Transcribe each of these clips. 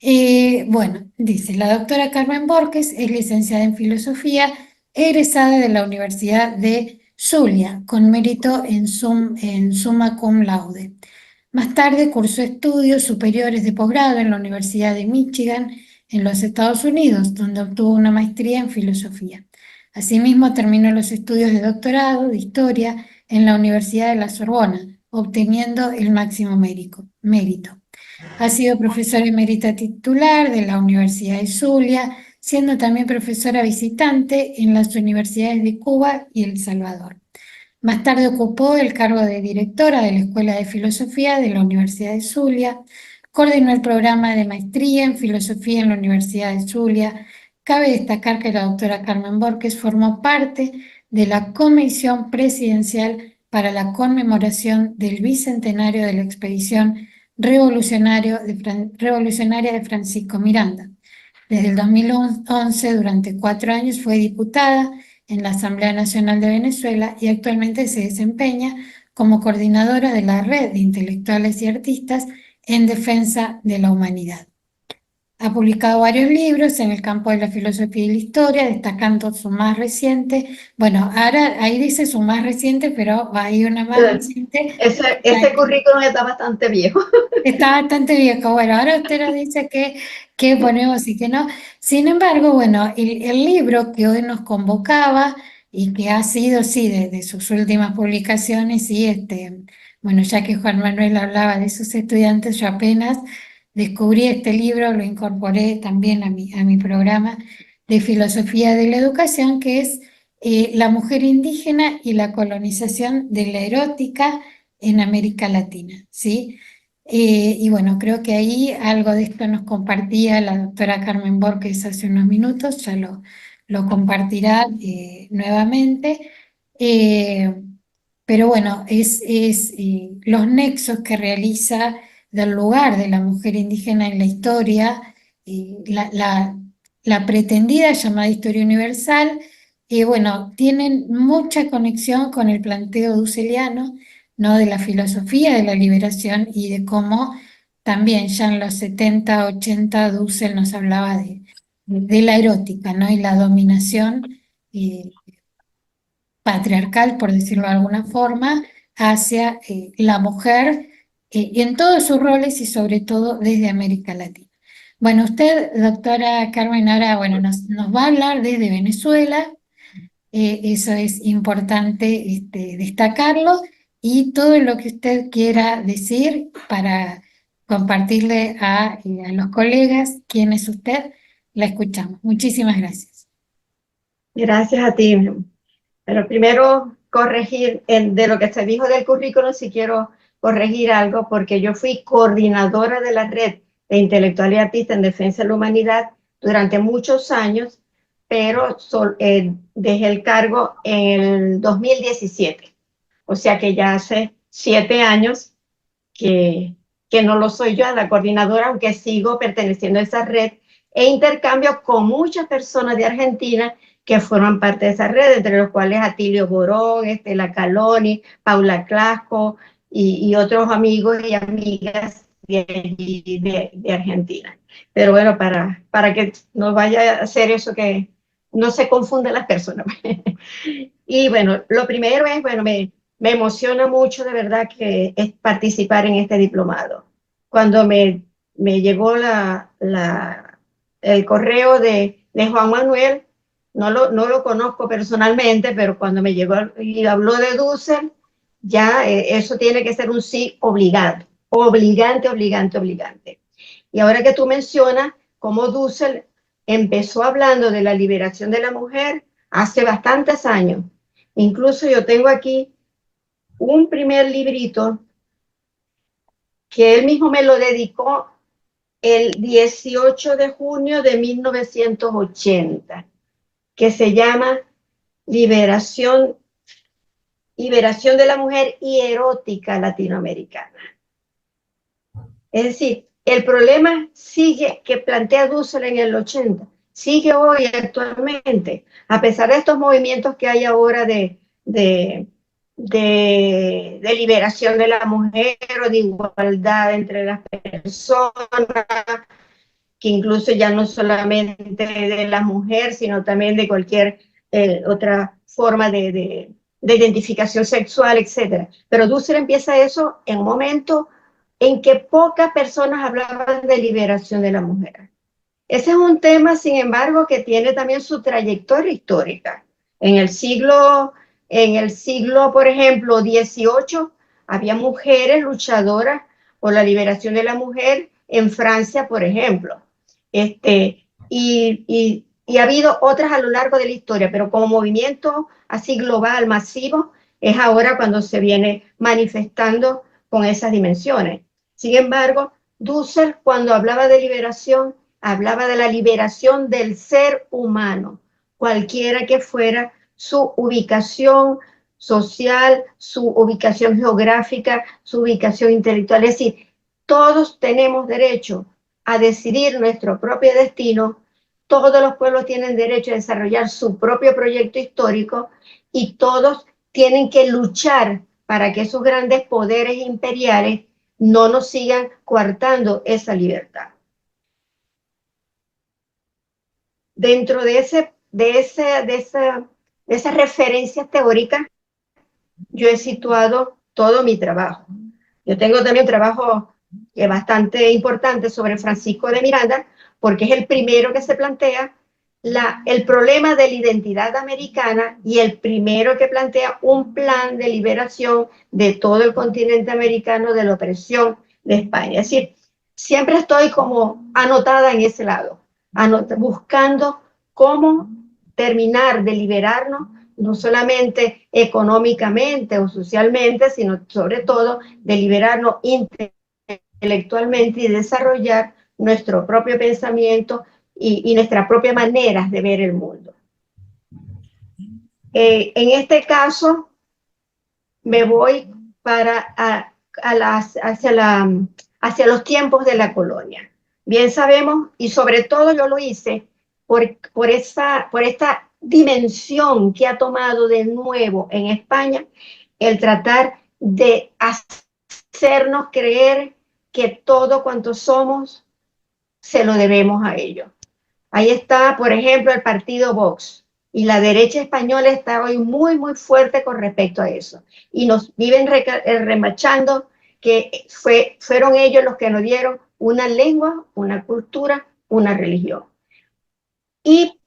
Bueno, dice, la doctora Carmen Borges es licenciada en Filosofía, egresada de la Universidad de Zulia, con mérito en summa cum laude. Más tarde cursó estudios superiores de posgrado en la Universidad de Michigan, en los Estados Unidos, donde obtuvo una maestría en Filosofía. Asimismo, terminó los estudios de doctorado de Historia en la Universidad de la Sorbona, obteniendo el máximo mérito. Ha sido profesora emérita titular de la Universidad de Zulia, siendo también profesora visitante en las universidades de Cuba y El Salvador. Más tarde ocupó el cargo de directora de la Escuela de Filosofía de la Universidad de Zulia, coordinó el programa de maestría en Filosofía en la Universidad de Zulia. Cabe destacar que la doctora Carmen Borges formó parte de la Comisión Presidencial para la conmemoración del bicentenario de la expedición revolucionaria de Francisco Miranda. Desde el 2011, durante 4 años, fue diputada en la Asamblea Nacional de Venezuela y actualmente se desempeña como coordinadora de la Red de Intelectuales y Artistas en Defensa de la Humanidad. Ha publicado varios libros en el campo de la filosofía y la historia, destacando su más reciente, bueno, ahora ahí dice su más reciente, pero hay una más reciente. Ese currículum está bastante viejo. Está bastante viejo. Bueno, ahora usted nos dice que ponemos y que no. Sin embargo, bueno, el libro que hoy nos convocaba y que ha sido, sí, de sus últimas publicaciones, y bueno, ya que Juan Manuel hablaba de sus estudiantes, yo apenas descubrí este libro, lo incorporé también a mi programa de filosofía de la educación, que es La mujer indígena y la colonización de la erótica en América Latina, ¿sí? Y bueno, creo que ahí algo de esto nos compartía la doctora Carmen Borges hace unos minutos, ya lo compartirá nuevamente. Eh, pero bueno, los nexos que realiza del lugar de la mujer indígena en la historia, la pretendida llamada historia universal, bueno, tienen mucha conexión con el planteo dusseliano, ¿no? De la filosofía de la liberación y de cómo también ya en los 70, 80 Dussel nos hablaba de la erótica, ¿no? Y la dominación eh, patriarcal, por decirlo de alguna forma, hacia la mujer en todos sus roles y sobre todo desde América Latina. Bueno, usted, doctora Carmen, ahora, bueno, nos va a hablar desde Venezuela. Eso es importante destacarlo, y todo lo que usted quiera decir para compartirle a los colegas quién es usted, la escuchamos. Muchísimas gracias. Gracias a ti. Pero primero corregir de lo que se dijo del currículum, si quiero corregir algo, porque yo fui coordinadora de la red de intelectuales y artistas en defensa de la humanidad durante muchos años, pero dejé el cargo en el 2017. O sea que ya hace 7 años que no lo soy yo, la coordinadora, aunque sigo perteneciendo a esa red e intercambio con muchas personas de Argentina que forman parte de esa red, entre los cuales Atilio Borón, Estela Caloni, Paula Clasco y otros amigos y amigas de Argentina. Pero bueno, para que no vaya a hacer eso que no se confunden las personas. Y bueno, lo primero es, bueno, me emociona mucho de verdad que es participar en este diplomado. Cuando me llegó el correo de Juan Manuel, no lo conozco personalmente, pero cuando me llegó y habló de Dussel, ya eso tiene que ser un sí obligado, obligante, obligante, obligante. Y ahora que tú mencionas cómo Dussel empezó hablando de la liberación de la mujer hace bastantes años. Incluso yo tengo aquí un primer librito que él mismo me lo dedicó el 18 de junio de 1980, que se llama Liberación, Liberación de la Mujer y Erótica Latinoamericana. Es decir, el problema sigue, que plantea Dussel en el 80, sigue hoy actualmente, a pesar de estos movimientos que hay ahora de liberación de la mujer o de igualdad entre las personas. que incluso ya no solamente de la mujer, sino también de cualquier otra forma de identificación sexual, etc. Pero Dussel empieza eso en un momento en que pocas personas hablaban de liberación de la mujer. Ese es un tema, sin embargo, que tiene también su trayectoria histórica. En el siglo, por ejemplo, XVIII, había mujeres luchadoras por la liberación de la mujer en Francia, por ejemplo. Y ha habido otras a lo largo de la historia, pero como movimiento así global, masivo, es ahora cuando se viene manifestando con esas dimensiones. Sin embargo, Dussel, cuando hablaba de liberación, hablaba de la liberación del ser humano, cualquiera que fuera su ubicación social, su ubicación geográfica, su ubicación intelectual. Es decir, todos tenemos derecho a decidir nuestro propio destino, todos los pueblos tienen derecho a desarrollar su propio proyecto histórico y todos tienen que luchar para que esos grandes poderes imperiales no nos sigan coartando esa libertad. Dentro de esas referencias teóricas, yo he situado todo mi trabajo. Yo tengo también un trabajo bastante importante sobre Francisco de Miranda, porque es el primero que se plantea el problema de la identidad americana y el primero que plantea un plan de liberación de todo el continente americano de la opresión de España. Es decir, siempre estoy como anotada en ese lado, buscando cómo terminar de liberarnos, no solamente económicamente o socialmente, sino sobre todo de liberarnos intelectualmente y desarrollar nuestro propio pensamiento y nuestras propias maneras de ver el mundo. En este caso, me voy hacia los tiempos de la colonia. Bien sabemos, y sobre todo yo lo hice por esta dimensión que ha tomado de nuevo en España el tratar de hacernos creer que todo cuanto somos se lo debemos a ellos. Ahí está, por ejemplo, el partido Vox. Y la derecha española está hoy muy, muy fuerte con respecto a eso. Y nos viven remachando que fueron ellos los que nos dieron una lengua, una cultura, una religión. Y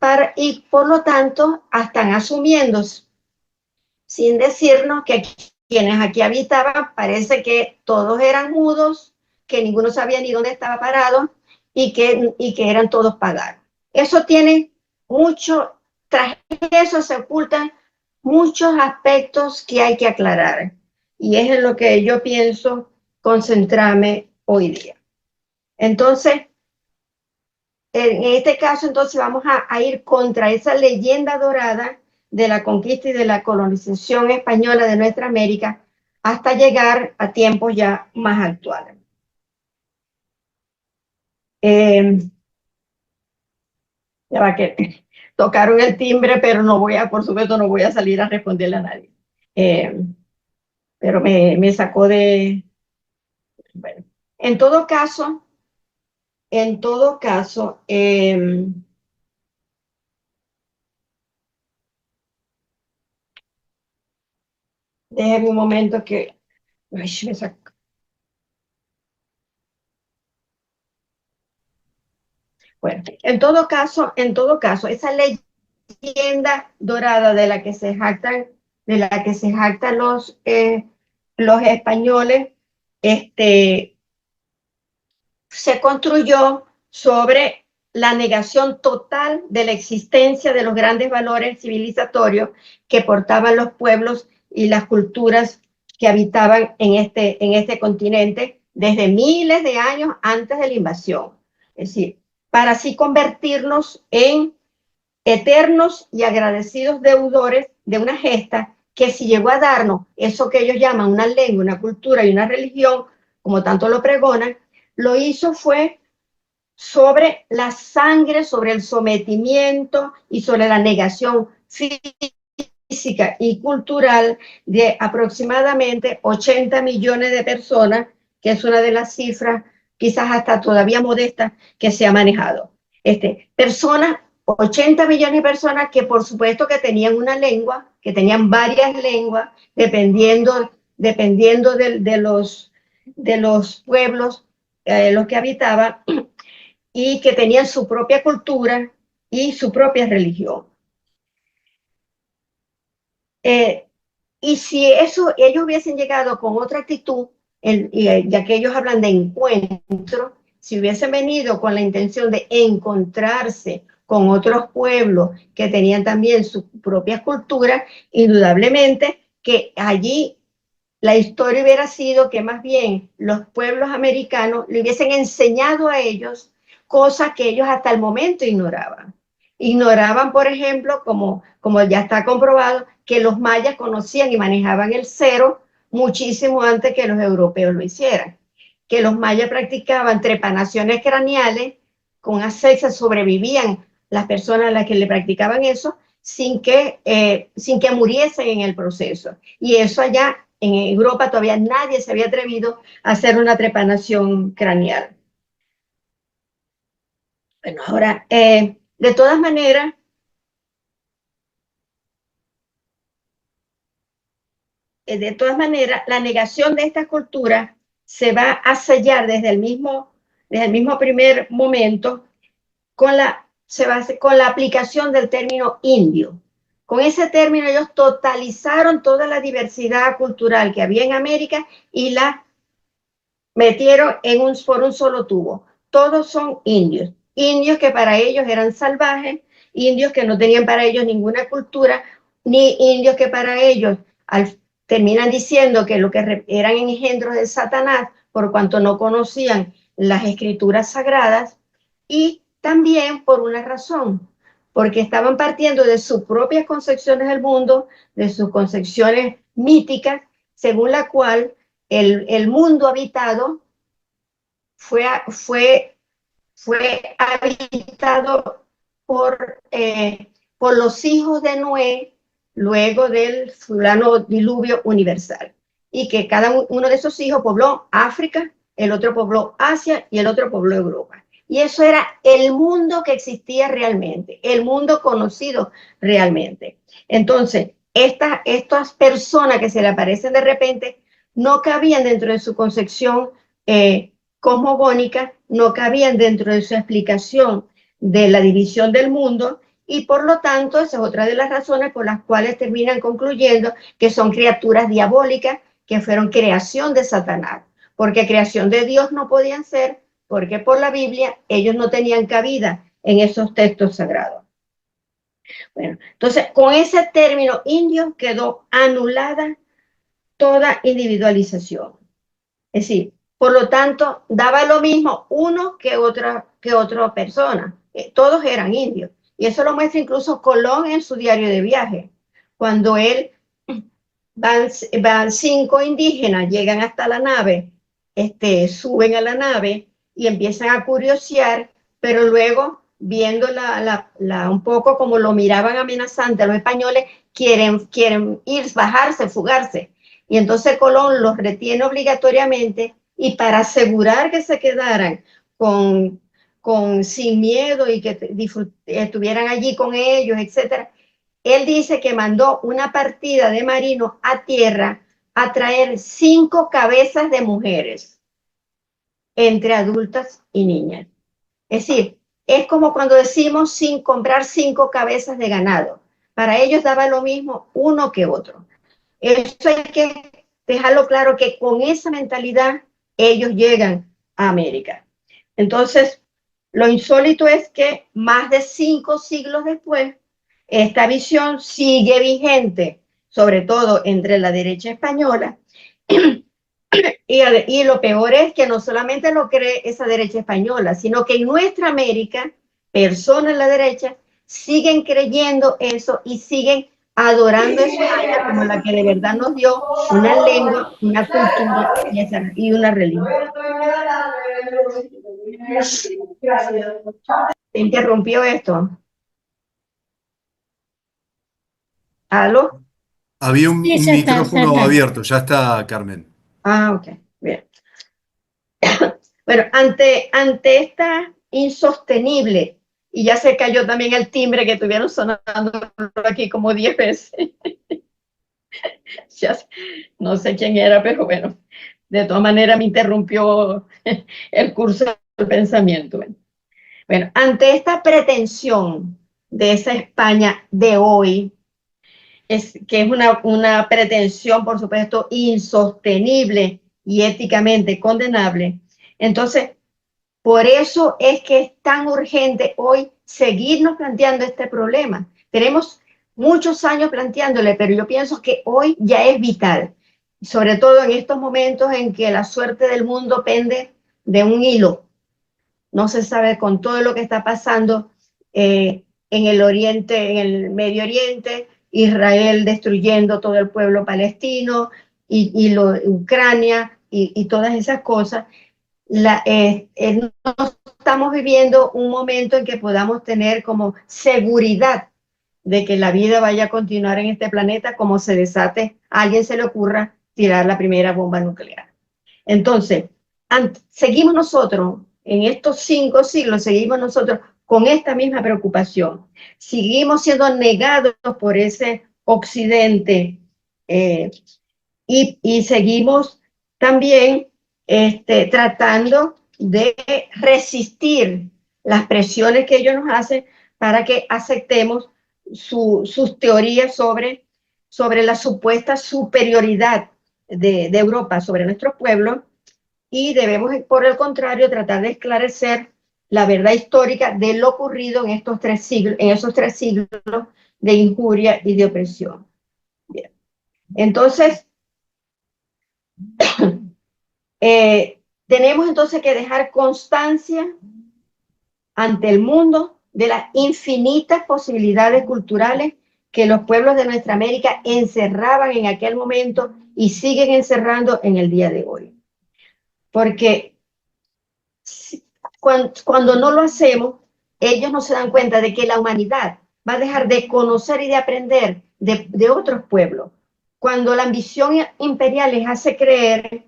por lo tanto, están asumiendo, sin decirnos, que quienes aquí habitaban parece que todos eran mudos, que ninguno sabía ni dónde estaba parado y que eran todos paganos. Eso tiene mucho, tras eso se ocultan muchos aspectos que hay que aclarar. Y es en lo que yo pienso concentrarme hoy día. Entonces, en este caso, entonces vamos a ir contra esa leyenda dorada de la conquista y de la colonización española de nuestra América hasta llegar a tiempos ya más actuales. Ya va que tocaron el timbre, pero por supuesto, no voy a salir a responderle a nadie. Pero me sacó de... Bueno, en todo caso, déjeme un momento que... Ay, me sacó. Bueno, en todo caso, esa leyenda dorada de la que se jactan, los españoles, se construyó sobre la negación total de la existencia de los grandes valores civilizatorios que portaban los pueblos y las culturas que habitaban en este continente desde miles de años antes de la invasión. Es decir, para así convertirnos en eternos y agradecidos deudores de una gesta que si llegó a darnos eso que ellos llaman una lengua, una cultura y una religión, como tanto lo pregonan, lo hizo fue sobre la sangre, sobre el sometimiento y sobre la negación física y cultural de aproximadamente 80 millones de personas, que es una de las cifras quizás hasta todavía modesta, que se ha manejado. Personas, 80 millones de personas que por supuesto que tenían una lengua, que tenían varias lenguas, dependiendo de los pueblos los que habitaban, y que tenían su propia cultura y su propia religión. Y si eso, ellos hubiesen llegado con otra actitud, ya que ellos hablan de encuentro, si hubiesen venido con la intención de encontrarse con otros pueblos que tenían también su propia cultura, indudablemente que allí la historia hubiera sido que más bien los pueblos americanos le hubiesen enseñado a ellos cosas que ellos hasta el momento ignoraban. Ignoraban, por ejemplo, como ya está comprobado, que los mayas conocían y manejaban el cero muchísimo antes que los europeos lo hicieran. Que los mayas practicaban trepanaciones craneales con asexia, sobrevivían las personas a las que le practicaban eso sin que muriesen en el proceso. Y eso allá en Europa todavía nadie se había atrevido a hacer una trepanación craneal. Bueno, ahora, de todas maneras, la negación de esta cultura se va a sellar desde el mismo primer momento con la aplicación del término indio. Con ese término ellos totalizaron toda la diversidad cultural que había en América y la metieron por un solo tubo. Todos son indios. Indios que para ellos eran salvajes, indios que no tenían para ellos ninguna cultura, ni indios que para ellos terminan diciendo que lo que eran engendros de Satanás por cuanto no conocían las escrituras sagradas, y también por una razón, porque estaban partiendo de sus propias concepciones del mundo, de sus concepciones míticas, según la cual el mundo habitado fue habitado por los hijos de Noé luego del fulano diluvio universal, y que cada uno de esos hijos pobló África, el otro pobló Asia y el otro pobló Europa. Y eso era el mundo que existía realmente, el mundo conocido realmente. Entonces, estas personas que se le aparecen de repente no cabían dentro de su concepción cosmogónica, no cabían dentro de su explicación de la división del mundo, y por lo tanto esa es otra de las razones por las cuales terminan concluyendo que son criaturas diabólicas que fueron creación de Satanás, porque creación de Dios no podían ser, porque por la Biblia ellos no tenían cabida en esos textos sagrados. Bueno, entonces con ese término indio quedó anulada toda individualización. Es decir, por lo tanto, daba lo mismo uno que otra persona. Todos eran indios. Y eso lo muestra incluso Colón en su diario de viaje. Cuando él van 5 indígenas, llegan hasta la nave, suben a la nave y empiezan a curiosear, pero luego, viendo un poco como lo miraban amenazante, los españoles quieren ir, bajarse, fugarse. Y entonces Colón los retiene obligatoriamente, y para asegurar que se quedaran sin miedo y que estuvieran allí con ellos, etcétera, él dice que mandó una partida de marinos a tierra a traer 5 cabezas de mujeres, entre adultas y niñas. Es decir, es como cuando decimos sin comprar 5 cabezas de ganado. Para ellos daba lo mismo uno que otro. Eso hay que dejarlo claro, que con esa mentalidad ellos llegan a América. Entonces, lo insólito es que más de 5 siglos después, esta visión sigue vigente, sobre todo entre la derecha española, y lo peor es que no solamente lo cree esa derecha española, sino que en nuestra América, personas en la derecha siguen creyendo eso y siguen adorando esa idea como la que de verdad nos dio una lengua, una cultura y una religión. ¿Se interrumpió esto? ¿Aló? Había un Sí, ya micrófono está. abierto, ya está, Carmen. Ah, ok, bien. Bueno, ante esta insostenible, y ya se cayó también el timbre que tuvieron sonando aquí como 10 veces. Ya, no sé quién era, pero bueno, de todas maneras me interrumpió el curso del pensamiento. Bueno, ante esta pretensión de esa España de hoy, que es una pretensión, por supuesto, insostenible y éticamente condenable, entonces, por eso es que es tan urgente hoy seguirnos planteando este problema. Tenemos muchos años planteándole, pero yo pienso que hoy ya es vital, sobre todo en estos momentos en que la suerte del mundo pende de un hilo. No se sabe con todo lo que está pasando en el Oriente, en el Medio Oriente, Israel destruyendo todo el pueblo palestino Ucrania y todas esas cosas. No estamos viviendo un momento en que podamos tener como seguridad de que la vida vaya a continuar en este planeta como se desate, a alguien se le ocurra tirar la primera bomba nuclear. Entonces, seguimos nosotros, en estos 5 siglos, seguimos nosotros con esta misma preocupación. Seguimos siendo negados por ese occidente y seguimos también tratando de resistir las presiones que ellos nos hacen para que aceptemos sus teorías sobre la supuesta superioridad de Europa sobre nuestro pueblo, y debemos, por el contrario, tratar de esclarecer la verdad histórica de lo ocurrido en esos 3 siglos de injuria y de opresión. Bien. Entonces, tenemos entonces que dejar constancia ante el mundo de las infinitas posibilidades culturales que los pueblos de nuestra América encerraban en aquel momento y siguen encerrando en el día de hoy. Porque cuando no lo hacemos, ellos no se dan cuenta de que la humanidad va a dejar de conocer y de aprender de otros pueblos. Cuando la ambición imperial les hace creer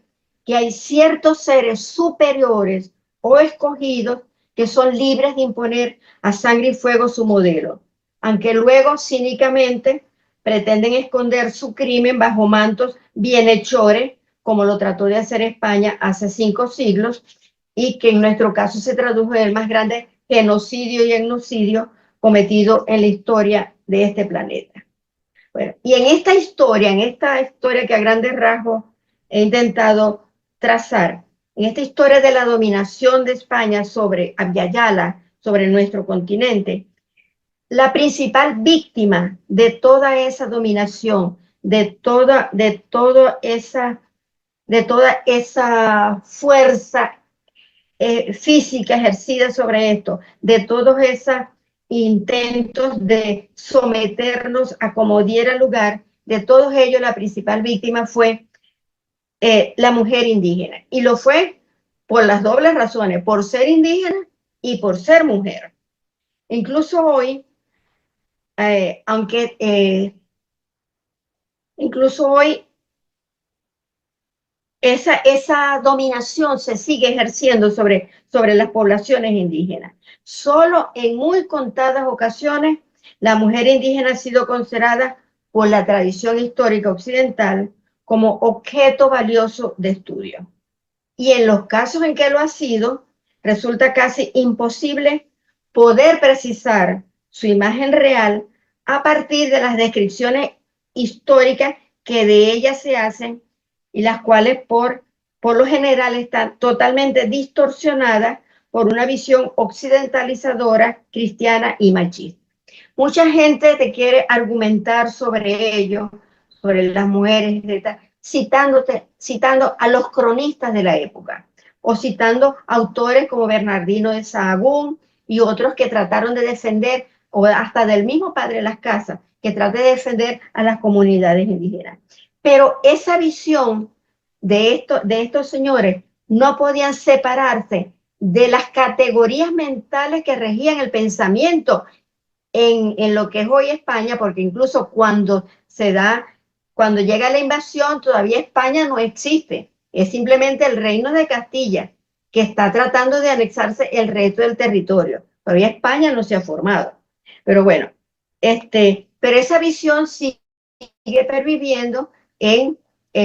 que hay ciertos seres superiores o escogidos que son libres de imponer a sangre y fuego su modelo, aunque luego cínicamente pretenden esconder su crimen bajo mantos bienhechores, como lo trató de hacer España hace 5 siglos, y que en nuestro caso se tradujo en el más grande genocidio y etnocidio cometido en la historia de este planeta. Bueno, y en esta historia que a grandes rasgos he intentado trazar, en esta historia de la dominación de España sobre Abya sobre nuestro continente, la principal víctima de toda esa dominación, de toda esa fuerza física ejercida sobre esto, de todos esos intentos de someternos a como diera lugar, de todos ellos la principal víctima fue la mujer indígena. Y lo fue por las dobles razones, por ser indígena y por ser mujer. Incluso hoy, incluso hoy esa dominación se sigue ejerciendo sobre las poblaciones indígenas. Solo en muy contadas ocasiones la mujer indígena ha sido considerada por la tradición histórica occidental como objeto valioso de estudio. Y en los casos en que lo ha sido, resulta casi imposible poder precisar su imagen real a partir de las descripciones históricas que de ella se hacen y las cuales por lo general están totalmente distorsionadas por una visión occidentalizadora, cristiana y machista. Mucha gente te quiere argumentar sobre ello, sobre las mujeres, citando a los cronistas de la época o citando autores como Bernardino de Sahagún y otros que trataron de defender, o hasta del mismo Padre Las Casas, que trata de defender a las comunidades indígenas. Pero esa visión de estos señores no podían separarse de las categorías mentales que regían el pensamiento en lo que es hoy España, porque incluso cuando llega la invasión, todavía España no existe, es simplemente el Reino de Castilla, que está tratando de anexarse el resto del territorio. Todavía España no se ha formado. Pero bueno, pero esa visión sigue perviviendo en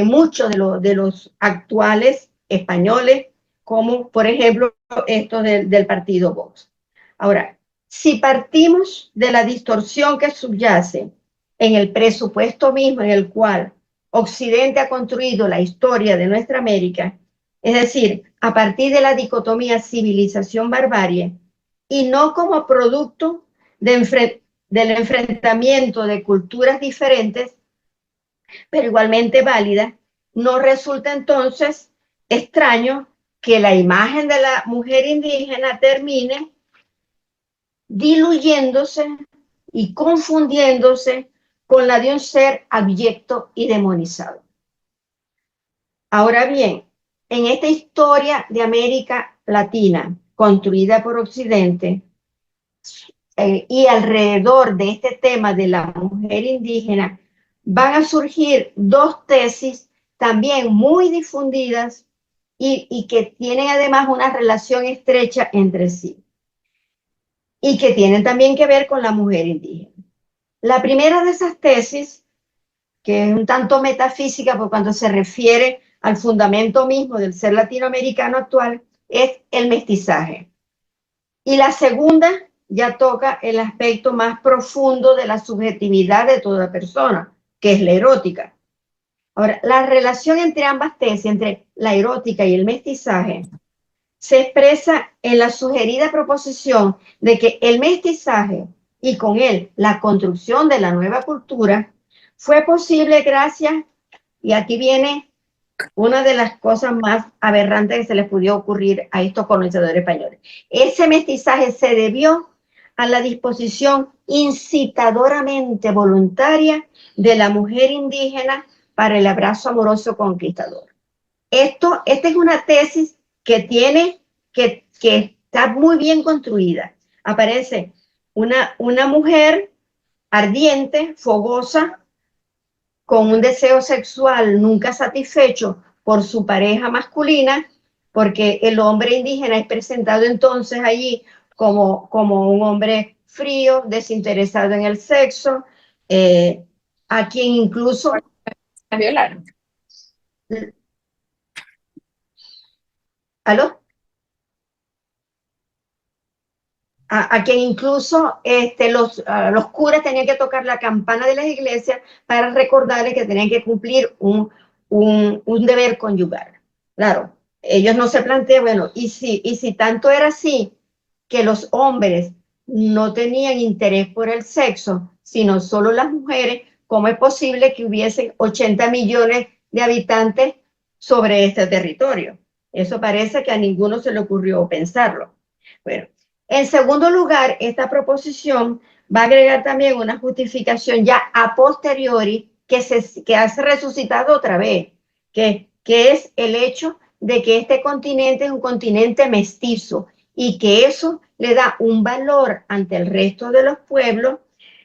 muchos de los actuales españoles, como por ejemplo estos del partido Vox. Ahora, si partimos de la distorsión que subyace en el presupuesto mismo en el cual Occidente ha construido la historia de nuestra América, es decir, a partir de la dicotomía civilización-barbarie, y no como producto del enfrentamiento de culturas diferentes, pero igualmente válidas, no resulta entonces extraño que la imagen de la mujer indígena termine diluyéndose y confundiéndose con la de un ser abyecto y demonizado. Ahora bien, en esta historia de América Latina, construida por Occidente, y alrededor de este tema de la mujer indígena, van a surgir dos tesis también muy difundidas y que tienen además una relación estrecha entre sí y que tienen también que ver con la mujer indígena. La primera de esas tesis, que es un tanto metafísica por cuando se refiere al fundamento mismo del ser latinoamericano actual, es el mestizaje. Y la segunda ya toca el aspecto más profundo de la subjetividad de toda persona, que es la erótica. Ahora, la relación entre ambas tesis, entre la erótica y el mestizaje, se expresa en la sugerida proposición de que el mestizaje y con él la construcción de la nueva cultura fue posible gracias, y aquí viene una de las cosas más aberrantes que se les pudo ocurrir a estos colonizadores españoles. Ese mestizaje se debió a la disposición incitadoramente voluntaria de la mujer indígena para el abrazo amoroso conquistador. Esta es una tesis que está muy bien construida. Aparece una mujer ardiente, fogosa, con un deseo sexual nunca satisfecho por su pareja masculina, porque el hombre indígena es presentado entonces allí como un hombre frío, desinteresado en el sexo, a quien incluso... Violaron. ¿Aló? A quien incluso los curas tenían que tocar la campana de las iglesias para recordarles que tenían que cumplir un deber conyugal. Claro, ellos no se plantean, bueno, y si tanto era así, que los hombres no tenían interés por el sexo, sino solo las mujeres, ¿cómo es posible que hubiesen 80 millones de habitantes sobre este territorio? Eso parece que a ninguno se le ocurrió pensarlo. Bueno, en segundo lugar, esta proposición va a agregar también una justificación ya a posteriori que hace resucitado otra vez, que es el hecho de que este continente es un continente mestizo y que eso le da un valor ante el resto de los pueblos,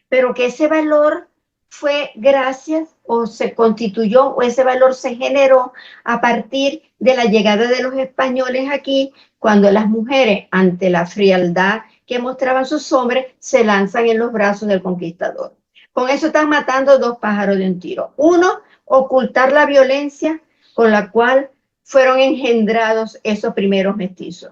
pero que ese valor fue gracias o se constituyó o ese valor se generó a partir de la llegada de los españoles aquí, cuando las mujeres, ante la frialdad que mostraban sus hombres, se lanzan en los brazos del conquistador. Con eso están matando dos pájaros de un tiro. Uno, ocultar la violencia con la cual fueron engendrados esos primeros mestizos.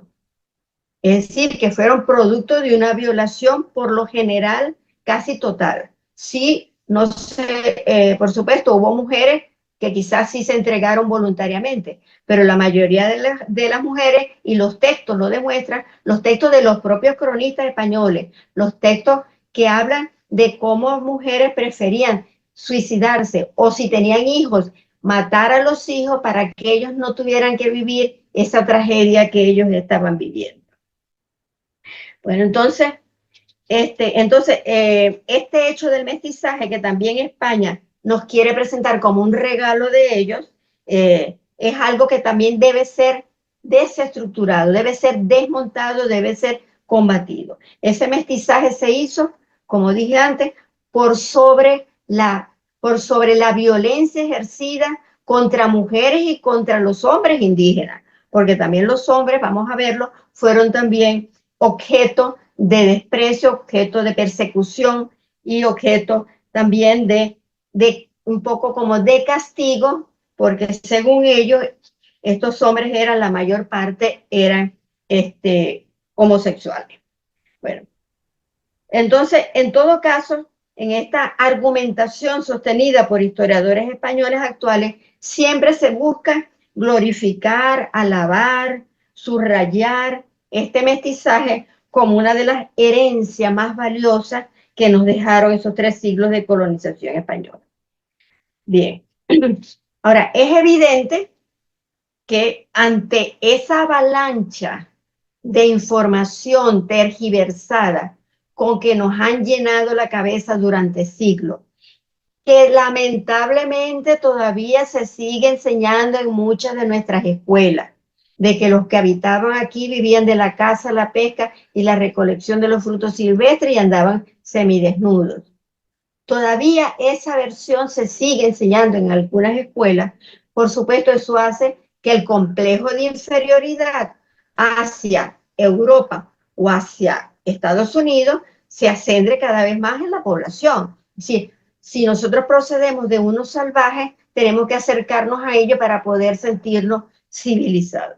Es decir, que fueron producto de una violación por lo general casi total. Sí, no sé, por supuesto, hubo mujeres que quizás sí se entregaron voluntariamente, pero la mayoría de las mujeres, y los textos lo demuestran, los textos de los propios cronistas españoles, los textos que hablan de cómo mujeres preferían suicidarse o si tenían hijos, matar a los hijos para que ellos no tuvieran que vivir esa tragedia que ellos estaban viviendo. Bueno, entonces, este hecho del mestizaje que también España nos quiere presentar como un regalo de ellos, es algo que también debe ser desestructurado, debe ser desmontado, debe ser combatido. Ese mestizaje se hizo, como dije antes, por sobre la violencia ejercida contra mujeres y contra los hombres indígenas. porque también los hombres, vamos a verlo, fueron también objeto de desprecio, objeto de persecución y objeto también de un poco como de castigo, porque según ellos, estos hombres eran, la mayor parte eran homosexuales. Bueno, entonces, en todo caso, en esta argumentación sostenida por historiadores españoles actuales, siempre se busca glorificar, alabar, subrayar este mestizaje como una de las herencias más valiosas que nos dejaron esos 3 siglos de colonización española. Bien, ahora es evidente que ante esa avalancha de información tergiversada con que nos han llenado la cabeza durante siglos, que lamentablemente todavía se sigue enseñando en muchas de nuestras escuelas, de que los que habitaban aquí vivían de la caza, la pesca y la recolección de los frutos silvestres y andaban semidesnudos. Todavía esa versión se sigue enseñando en algunas escuelas. Por supuesto, eso hace que el complejo de inferioridad hacia Europa o hacia Estados Unidos se acendre cada vez más en la población. Si nosotros procedemos de unos salvajes, tenemos que acercarnos a ellos para poder sentirnos civilizados.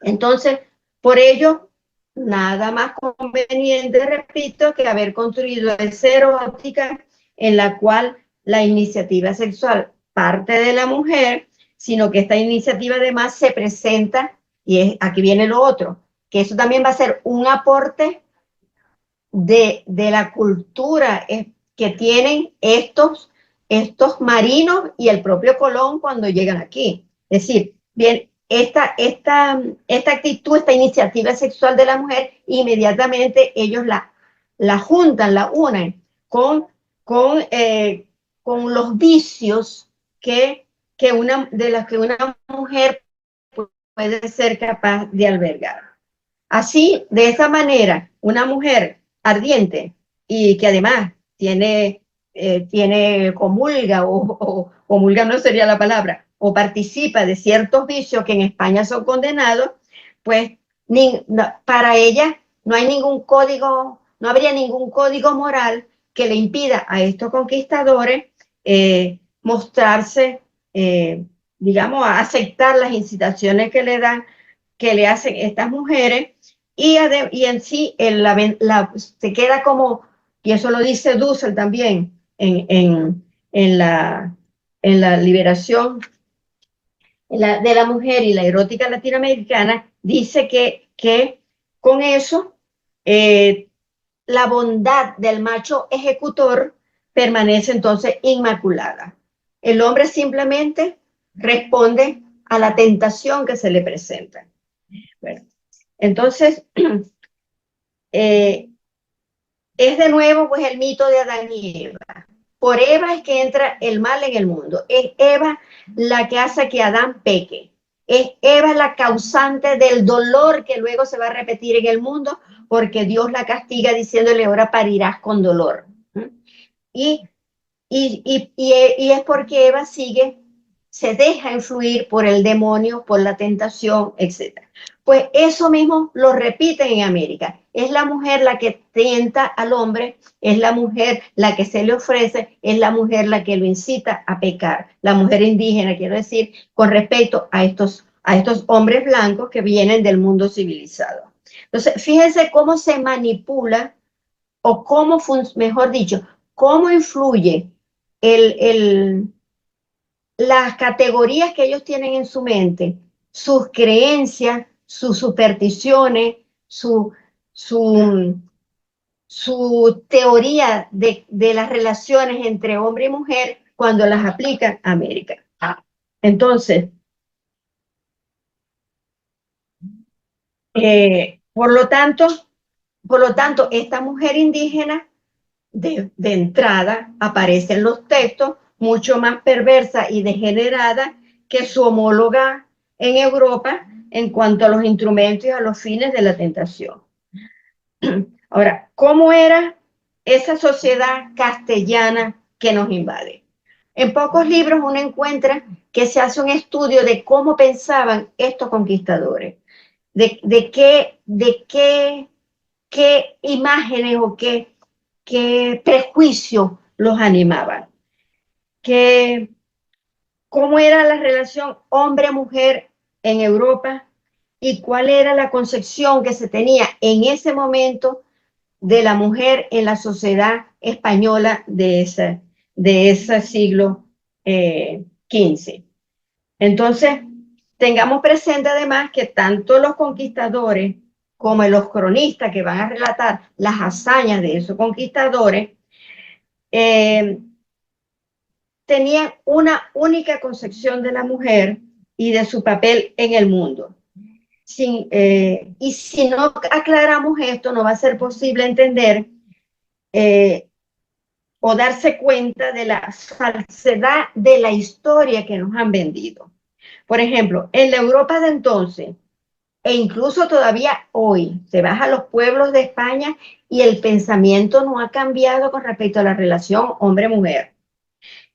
Entonces, por ello, nada más conveniente, repito, que haber construido esa erótica en la cual la iniciativa sexual parte de la mujer, sino que esta iniciativa además se presenta, y aquí viene lo otro, que eso también va a ser un aporte de la cultura que tienen estos marinos y el propio Colón cuando llegan aquí. Es decir, bien, esta actitud, esta iniciativa sexual de la mujer, inmediatamente ellos la juntan, la unen con los vicios de los que una mujer puede ser capaz de albergar. Así, de esa manera, una mujer ardiente y que además comulga, o comulga no sería la palabra, o participa de ciertos vicios que en España son condenados, pues para ella no hay ningún código, no habría ningún código moral que le impida a estos conquistadores mostrarse, digamos, a aceptar las incitaciones que le hacen estas mujeres, y en sí se queda como, y eso lo dice Dussel también en la liberación de la mujer y la erótica latinoamericana, dice que con eso la bondad del macho ejecutor permanece entonces inmaculada. El hombre simplemente responde a la tentación que se le presenta. Bueno, entonces, es de nuevo pues el mito de Adán y Eva. Por Eva es que entra el mal en el mundo. Es Eva la que hace que Adán peque. Es Eva la causante del dolor que luego se va a repetir en el mundo, porque Dios la castiga diciéndole, ahora parirás con dolor. Y es porque Eva se deja influir por el demonio, por la tentación, etc. Pues eso mismo lo repiten en América. Es la mujer la que tienta al hombre, es la mujer la que se le ofrece, es la mujer la que lo incita a pecar. La mujer indígena, quiero decir, con respecto a estos hombres blancos que vienen del mundo civilizado. Entonces, fíjense cómo se manipula, o cómo, mejor dicho, cómo influye las categorías que ellos tienen en su mente, sus creencias, sus supersticiones, su teoría de las relaciones entre hombre y mujer cuando las aplican a América. Entonces, por lo tanto, esta mujer indígena de entrada aparece en los textos mucho más perversa y degenerada que su homóloga en Europa en cuanto a los instrumentos y a los fines de la tentación. Ahora, ¿cómo era esa sociedad castellana que nos invade? En pocos libros uno encuentra que se hace un estudio de cómo pensaban estos conquistadores, qué imágenes o qué prejuicios los animaban, cómo era la relación hombre-mujer en Europa y cuál era la concepción que se tenía en ese momento de la mujer en la sociedad española de ese siglo XV. Entonces, tengamos presente además que tanto los conquistadores como los cronistas que van a relatar las hazañas de esos conquistadores, eh, tenían una única concepción de la mujer y de su papel en el mundo. Y si no aclaramos esto, no va a ser posible entender o darse cuenta de la falsedad de la historia que nos han vendido. Por ejemplo, en la Europa de entonces, e incluso todavía hoy, se vas a los pueblos de España y el pensamiento no ha cambiado con respecto a la relación hombre-mujer.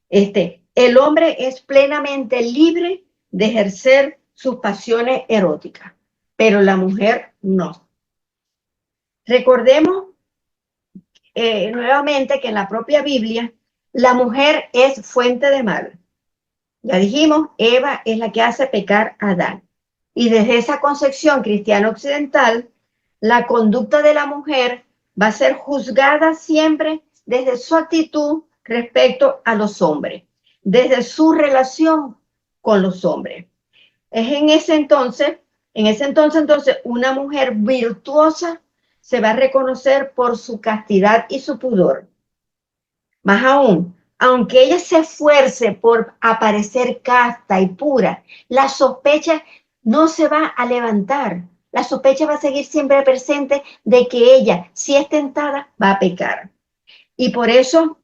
El hombre es plenamente libre de ejercer sus pasiones eróticas, pero la mujer no. Recordemos nuevamente que en la propia Biblia la mujer es fuente de mal. Ya dijimos, Eva es la que hace pecar a Adán. Y desde esa concepción cristiana occidental, la conducta de la mujer va a ser juzgada siempre desde su actitud respecto a los hombres, desde su relación con los hombres. Es en ese entonces, entonces, una mujer virtuosa se va a reconocer por su castidad y su pudor. Más aún, aunque ella se esfuerce por aparecer casta y pura, la sospecha no se va a levantar. La sospecha va a seguir siempre presente de que ella, si es tentada, va a pecar. Y por eso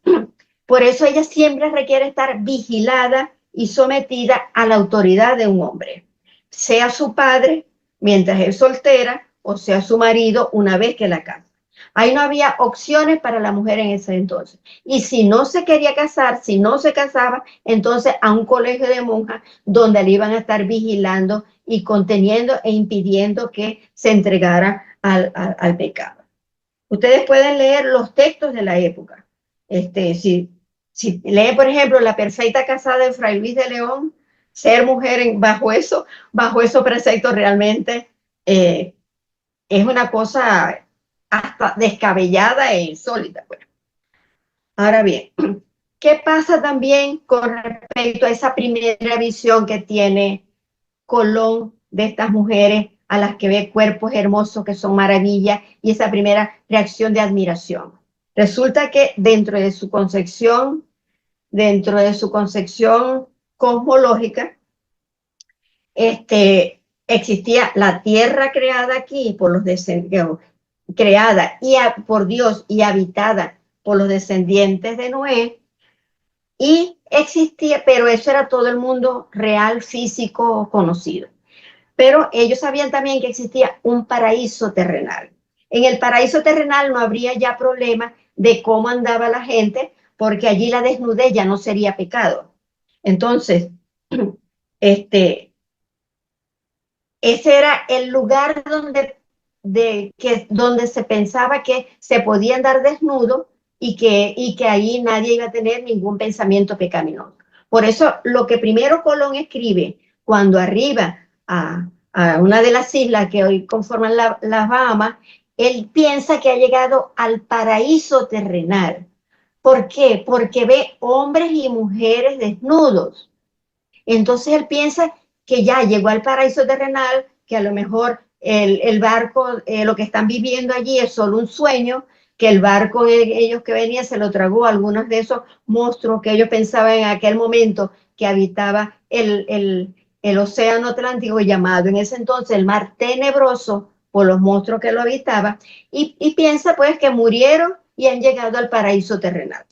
ella siempre requiere estar vigilada y sometida a la autoridad de un hombre, sea su padre mientras es soltera o sea su marido una vez que la casa. Ahí no había opciones para la mujer en ese entonces. Y si no se quería casar, si no se casaba, entonces a un colegio de monjas donde le iban a estar vigilando y conteniendo e impidiendo que se entregara al pecado. Ustedes pueden leer los textos de la época. Si leen, por ejemplo, La perfecta casada de Fray Luis de León, ser mujer bajo esos preceptos realmente es una cosa hasta descabellada e insólita. Bueno, ahora bien, ¿qué pasa también con respecto a esa primera visión que tiene Colón de estas mujeres a las que ve cuerpos hermosos que son maravillas y esa primera reacción de admiración? Resulta que dentro de su concepción cosmológica, existía la tierra creada aquí por los descendientes, creada por Dios y habitada por los descendientes de Noé, y existía, pero eso era todo el mundo real, físico, conocido. Pero ellos sabían también que existía un paraíso terrenal. En el paraíso terrenal no habría ya problema de cómo andaba la gente, porque allí la desnudez ya no sería pecado. Entonces, ese era el lugar donde se pensaba que se podía andar desnudo y que ahí nadie iba a tener ningún pensamiento pecaminoso. Por eso, lo que primero Colón escribe cuando arriba a una de las islas que hoy conforman las Bahamas, él piensa que ha llegado al paraíso terrenal. ¿Por qué? Porque ve hombres y mujeres desnudos. Entonces él piensa que ya llegó al paraíso terrenal, que a lo mejor el barco, lo que están viviendo allí es solo un sueño, que el barco ellos que venía se lo tragó a algunos de esos monstruos que ellos pensaban en aquel momento que habitaba el océano Atlántico, llamado en ese entonces el mar tenebroso por los monstruos que lo habitaban, y piensa pues que murieron y han llegado al paraíso terrenal.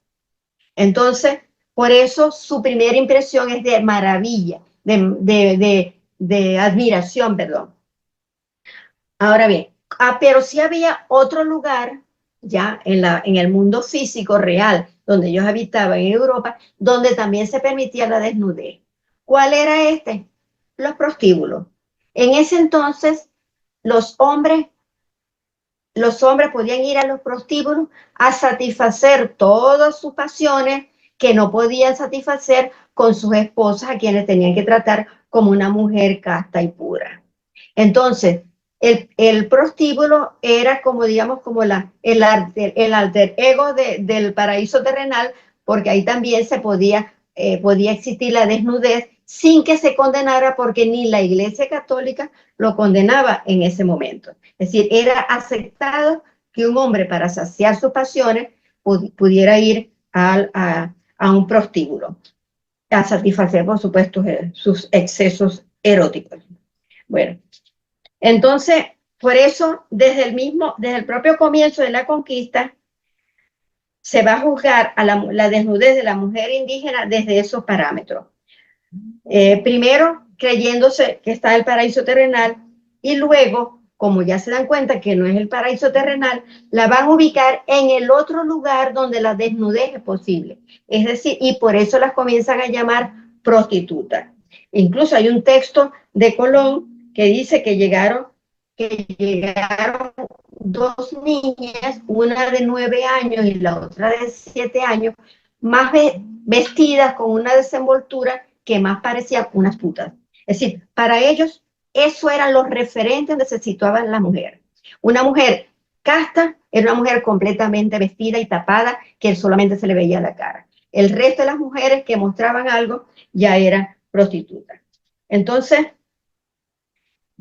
Entonces, por eso su primera impresión es de maravilla, de admiración, perdón. Ahora bien, pero sí había otro lugar ya en el mundo físico real donde ellos habitaban en Europa, donde también se permitía la desnudez. ¿Cuál era este? Los prostíbulos. En ese entonces, los hombres podían ir a los prostíbulos a satisfacer todas sus pasiones que no podían satisfacer con sus esposas, a quienes tenían que tratar como una mujer casta y pura. Entonces, el prostíbulo era como, digamos, como el alter ego del paraíso terrenal, porque ahí también podía existir la desnudez sin que se condenara, porque ni la Iglesia Católica lo condenaba en ese momento. Es decir, era aceptado que un hombre, para saciar sus pasiones, pudiera ir a un prostíbulo, a satisfacer, por supuesto, sus excesos eróticos. Bueno, entonces, por eso, desde el propio comienzo de la conquista, se va a juzgar a la desnudez de la mujer indígena desde esos parámetros. Primero, creyéndose que está el paraíso terrenal, y luego, como ya se dan cuenta que no es el paraíso terrenal, la van a ubicar en el otro lugar donde la desnudez es posible. Es decir, y por eso las comienzan a llamar prostitutas. Incluso hay un texto de Colón que dice que llegaron dos niñas, una de 9 años y la otra de 7 años, más vestidas con una desenvoltura que más parecían unas putas. Es decir, para ellos eso eran los referentes donde se situaba la mujer. Una mujer casta era una mujer completamente vestida y tapada, que solamente se le veía la cara. El resto de las mujeres que mostraban algo ya eran prostitutas. Entonces,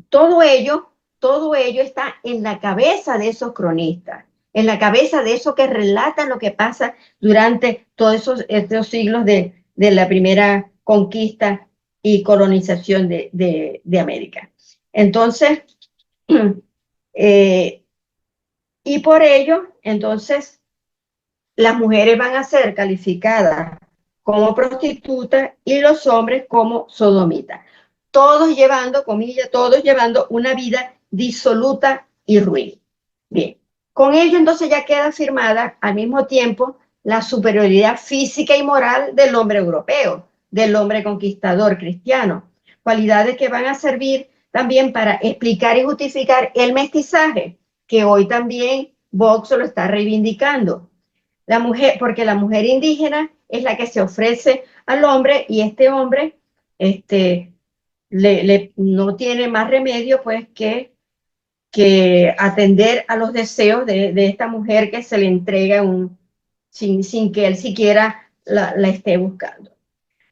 todo ello está en la cabeza de esos cronistas, en la cabeza de esos que relatan lo que pasa durante todos estos siglos de la primera conquista y colonización de América. Entonces, y por ello, entonces, las mujeres van a ser calificadas como prostitutas y los hombres como sodomitas. Todos llevando, comillas, todos llevando una vida disoluta y ruin. Bien, con ello entonces ya queda afirmada al mismo tiempo la superioridad física y moral del hombre europeo, del hombre conquistador cristiano, cualidades que van a servir también para explicar y justificar el mestizaje, que hoy también Vox lo está reivindicando. La mujer, porque la mujer indígena es la que se ofrece al hombre, y este hombre no tiene más remedio pues que atender a los deseos de esta mujer que se le entrega sin que él siquiera la esté buscando.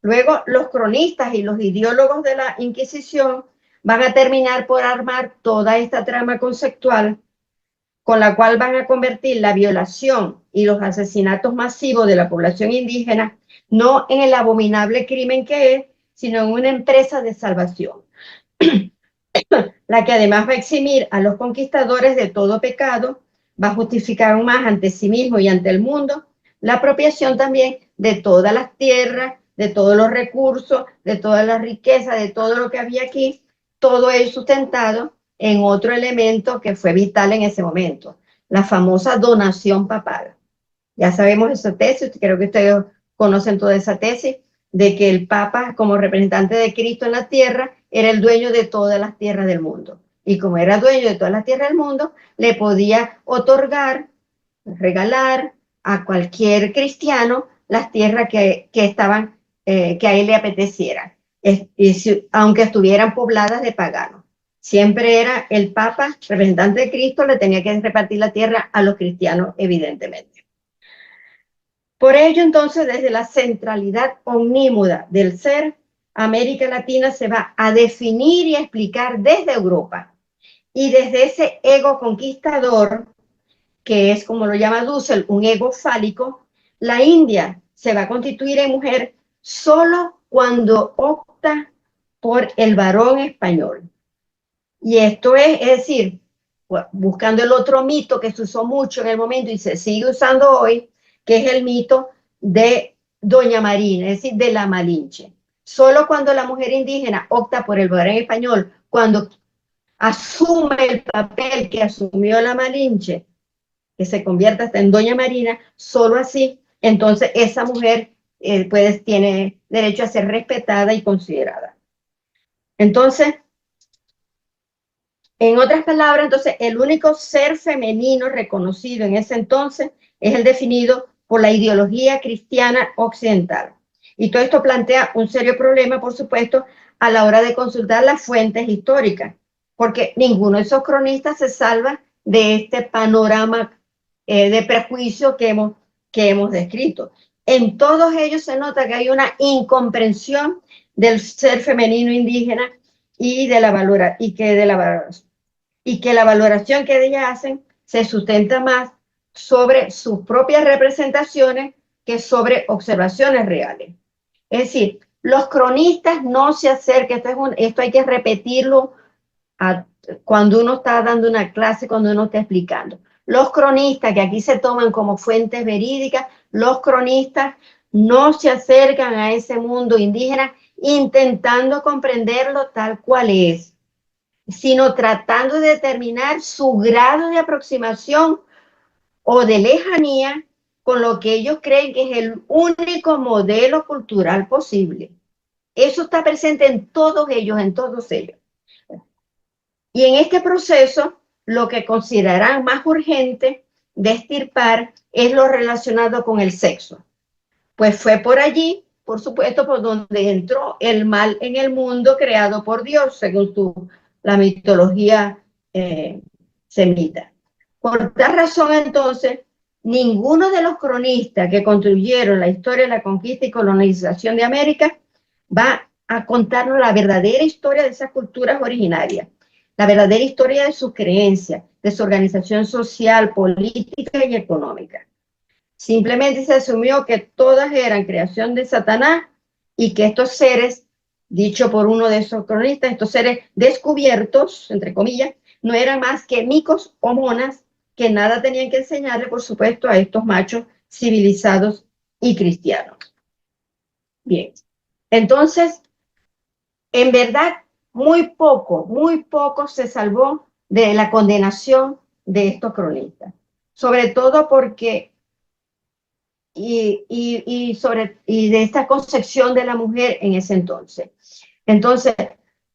Luego, los cronistas y los ideólogos de la Inquisición van a terminar por armar toda esta trama conceptual con la cual van a convertir la violación y los asesinatos masivos de la población indígena no en el abominable crimen que es, sino en una empresa de salvación, la que además va a eximir a los conquistadores de todo pecado, va a justificar aún más ante sí mismo y ante el mundo la apropiación también de todas las tierras, de todos los recursos, de toda la riqueza, de todo lo que había aquí, todo ello sustentado en otro elemento que fue vital en ese momento, la famosa donación papal. Ya sabemos esa tesis, creo que ustedes conocen toda esa tesis, de que el Papa, como representante de Cristo en la tierra, era el dueño de todas las tierras del mundo. Y como era dueño de todas las tierras del mundo, le podía otorgar, regalar a cualquier cristiano las tierras que estaban, que a él le apeteciera, aunque estuvieran pobladas de paganos. Siempre era el Papa, representante de Cristo, le tenía que repartir la tierra a los cristianos, evidentemente. Por ello, entonces, desde la centralidad omnímoda del ser, América Latina se va a definir y a explicar desde Europa. Y desde ese ego conquistador, que es, como lo llama Dussel, un ego fálico, la India se va a constituir en mujer solo cuando opta por el varón español. Y esto es decir, buscando el otro mito que se usó mucho en el momento y se sigue usando hoy, que es el mito de Doña Marina, es decir, de la Malinche. Solo cuando la mujer indígena opta por el varón español, cuando asume el papel que asumió la Malinche, que se convierta hasta en Doña Marina, solo así entonces esa mujer pues tiene derecho a ser respetada y considerada. Entonces, en otras palabras, entonces, el único ser femenino reconocido en ese entonces es el definido por la ideología cristiana occidental. Y todo esto plantea un serio problema, por supuesto, a la hora de consultar las fuentes históricas, porque ninguno de esos cronistas se salva de este panorama de prejuicio que hemos descrito. En todos ellos se nota que hay una incomprensión del ser femenino indígena y de la valoración que ellas hacen se sustenta más sobre sus propias representaciones que sobre observaciones reales. Es decir, los cronistas no se acercan, esto hay que repetirlo cuando uno está dando una clase, cuando uno está explicando. Los cronistas, que aquí se toman como fuentes verídicas, los cronistas no se acercan a ese mundo indígena intentando comprenderlo tal cual es, sino tratando de determinar su grado de aproximación o de lejanía con lo que ellos creen que es el único modelo cultural posible. Eso está presente en todos ellos, en todos ellos. Y en este proceso, lo que considerarán más urgente de extirpar es lo relacionado con el sexo. Pues fue por allí, por supuesto, por donde entró el mal en el mundo creado por Dios, según la mitología semita. Por tal razón, entonces, ninguno de los cronistas que construyeron la historia de la conquista y colonización de América va a contarnos la verdadera historia de esas culturas originarias, la verdadera historia de sus creencias, de su organización social, política y económica. Simplemente se asumió que todas eran creación de Satanás y que estos seres, dicho por uno de esos cronistas, estos seres descubiertos, entre comillas, no eran más que micos o monas que nada tenían que enseñarle, por supuesto, a estos machos civilizados y cristianos. Bien, entonces, en verdad, muy poco se salvó de la condenación de estos cronistas, sobre todo porque y de esta concepción de la mujer en ese entonces. Entonces,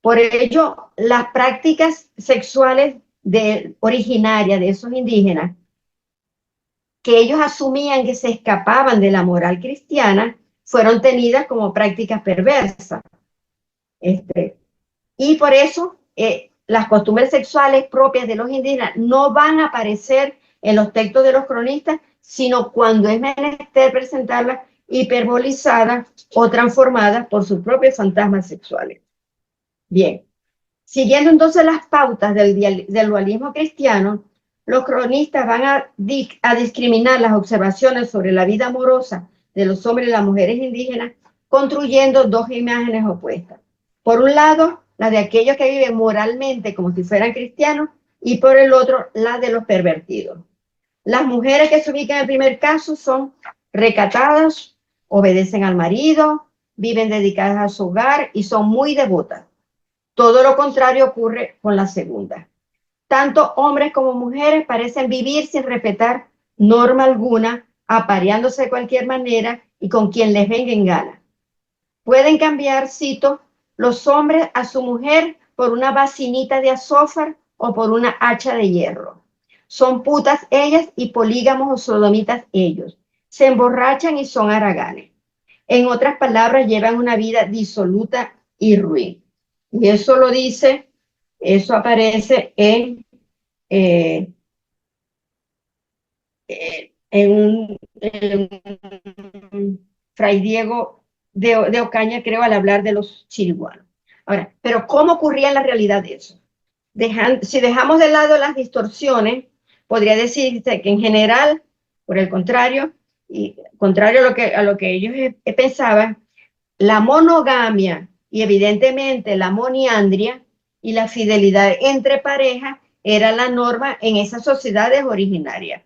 por ello, las prácticas sexuales originarias de esos indígenas, que ellos asumían que se escapaban de la moral cristiana, fueron tenidas como prácticas perversas. Y por eso las costumbres sexuales propias de los indígenas no van a aparecer en los textos de los cronistas, sino cuando es menester presentarlas hiperbolizadas o transformadas por sus propios fantasmas sexuales. Bien, siguiendo entonces las pautas del dualismo cristiano, los cronistas van a discriminar las observaciones sobre la vida amorosa de los hombres y las mujeres indígenas, construyendo dos imágenes opuestas. Por un lado, la de aquellos que viven moralmente como si fueran cristianos, y por el otro, la de los pervertidos. Las mujeres que se ubican en el primer caso son recatadas, obedecen al marido, viven dedicadas a su hogar y son muy devotas. Todo lo contrario ocurre con la segunda. Tanto hombres como mujeres parecen vivir sin respetar norma alguna, apareándose de cualquier manera y con quien les venga en gana. Pueden cambiar, cito, los hombres a su mujer por una bacinita de azófar o por una hacha de hierro. Son putas ellas y polígamos o sodomitas ellos. Se emborrachan y son haraganes. En otras palabras, llevan una vida disoluta y ruin. Y eso lo dice, eso aparece en Fray Diego de Ocaña, creo, al hablar de los chiriguanos. Ahora, pero ¿cómo ocurría en la realidad de eso? Si dejamos de lado las distorsiones, podría decirse que en general, por el contrario, y contrario a lo que ellos pensaban, la monogamia y evidentemente la moniandria y la fidelidad entre parejas era la norma en esas sociedades originarias,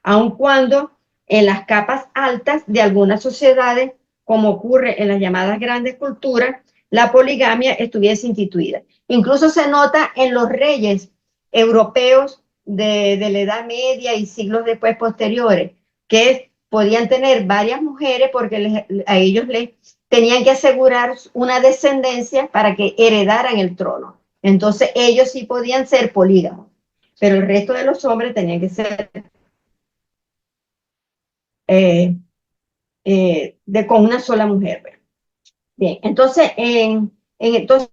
aun cuando en las capas altas de algunas sociedades, como ocurre en las llamadas grandes culturas, la poligamia estuviese instituida. Incluso se nota en los reyes europeos de la Edad Media y siglos después posteriores, que podían tener varias mujeres porque a ellos les tenían que asegurar una descendencia para que heredaran el trono. Entonces ellos sí podían ser polígamos, pero el resto de los hombres tenían que ser con una sola mujer. Bien, entonces, entonces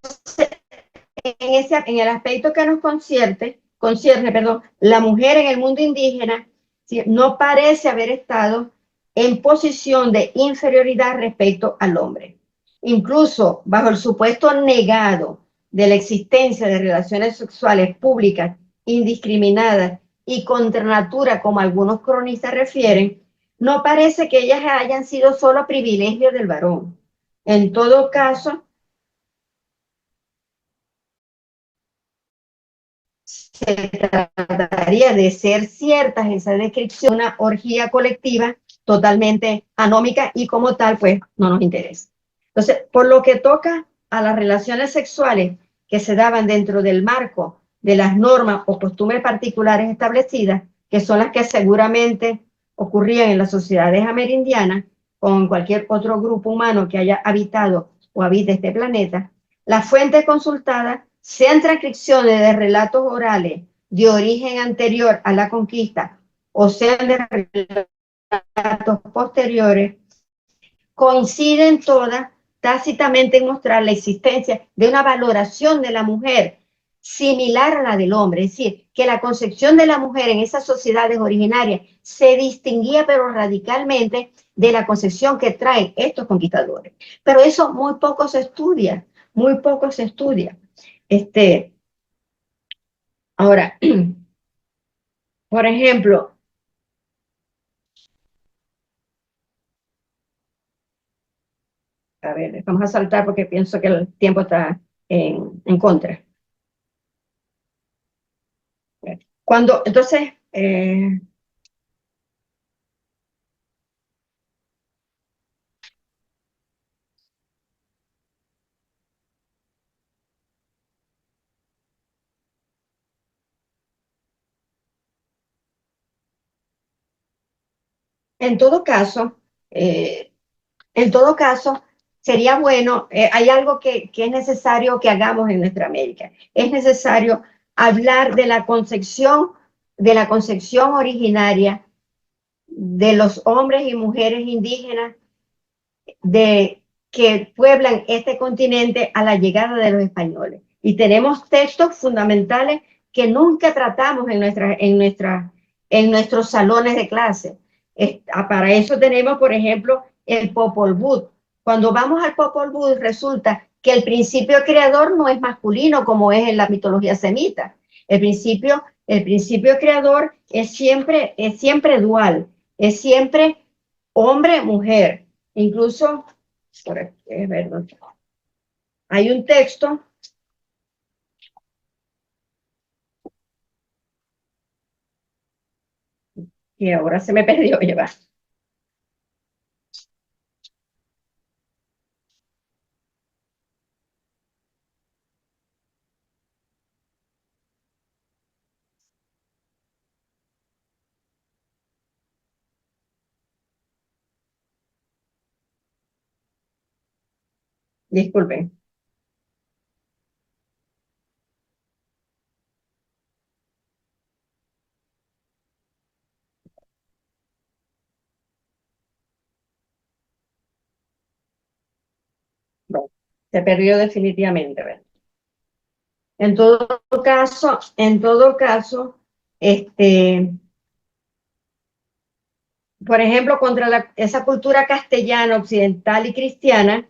en el aspecto que nos concierne, perdón, la mujer en el mundo indígena, ¿sí?, no parece haber estado en posición de inferioridad respecto al hombre. Incluso bajo el supuesto negado de la existencia de relaciones sexuales públicas, indiscriminadas y contra natura, como algunos cronistas refieren, no parece que ellas hayan sido solo privilegio del varón. En todo caso, se trataría de ser ciertas esa descripción, una orgía colectiva totalmente anómica y como tal, pues no nos interesa. Entonces, por lo que toca a las relaciones sexuales que se daban dentro del marco de las normas o costumbres particulares establecidas, que son las que seguramente ocurrían en las sociedades amerindianas o en cualquier otro grupo humano que haya habitado o habite este planeta, la fuente consultada sean transcripciones de relatos orales de origen anterior a la conquista o sean de relatos posteriores, coinciden todas tácitamente en mostrar la existencia de una valoración de la mujer similar a la del hombre, es decir, que la concepción de la mujer en esas sociedades originarias se distinguía pero radicalmente de la concepción que traen estos conquistadores. Pero eso muy poco se estudia, muy poco se estudia. Ahora, por ejemplo, a ver, vamos a saltar porque pienso que el tiempo está en contra. Cuando, entonces, en todo caso, eh, en todo caso, sería bueno, hay algo que es necesario que hagamos en nuestra América. Es necesario hablar de la concepción originaria de los hombres y mujeres indígenas de que pueblan este continente a la llegada de los españoles. Y tenemos textos fundamentales que nunca tratamos en nuestros salones de clase. Para eso tenemos, por ejemplo, el Popol Vuh. Cuando vamos al Popol Vuh, resulta que el principio creador no es masculino como es en la mitología semita. El principio creador es siempre dual, es siempre hombre-mujer. Incluso, es verdad, hay un texto que ahora se me perdió, llevar. Disculpen. No, se perdió definitivamente. ¿Verdad? En todo caso, por ejemplo, contra esa cultura castellana, occidental y cristiana,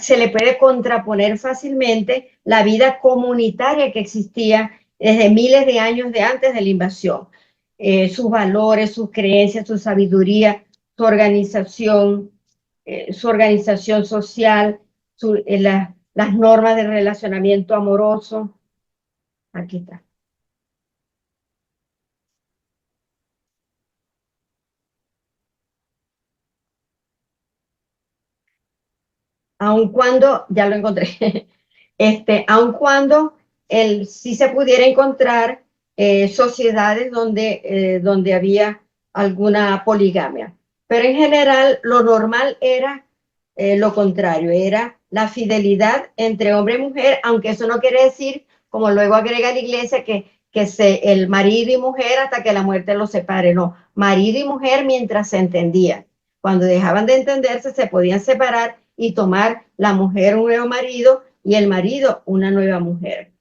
se le puede contraponer fácilmente la vida comunitaria que existía desde miles de años de antes de la invasión. Sus valores, sus creencias, su sabiduría, su organización social, las normas de relacionamiento amoroso. Aquí está. Aun cuando, ya lo encontré, aun cuando sí se pudiera encontrar sociedades donde había alguna poligamia. Pero en general lo normal era lo contrario, era la fidelidad entre hombre y mujer, aunque eso no quiere decir, como luego agrega la iglesia, el marido y mujer hasta que la muerte los separe. No, marido y mujer mientras se entendían. Cuando dejaban de entenderse, se podían separar y tomar la mujer un nuevo marido y el marido una nueva mujer.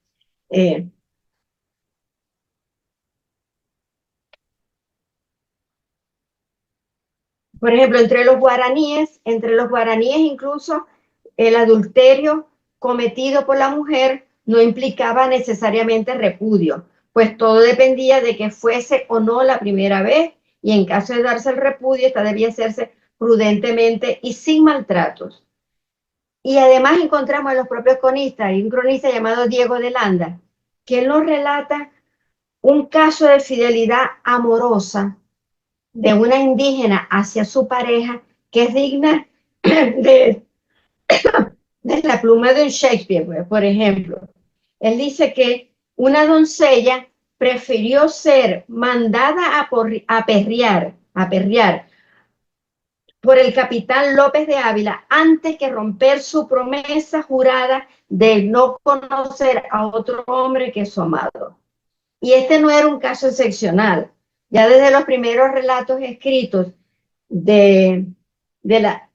Por ejemplo, entre los guaraníes incluso el adulterio cometido por la mujer no implicaba necesariamente repudio, pues todo dependía de que fuese o no la primera vez, y en caso de darse el repudio, esta debía hacerse prudentemente y sin maltratos. Y además encontramos en los propios cronistas, hay un cronista llamado Diego de Landa, que él nos relata un caso de fidelidad amorosa de una indígena hacia su pareja que es digna de, de la pluma de un Shakespeare, por ejemplo. Él dice que una doncella prefirió ser mandada a perrear por el capitán López de Ávila antes que romper su promesa jurada de no conocer a otro hombre que su amado. Y este no era un caso excepcional. Ya desde los primeros relatos escritos de, de la,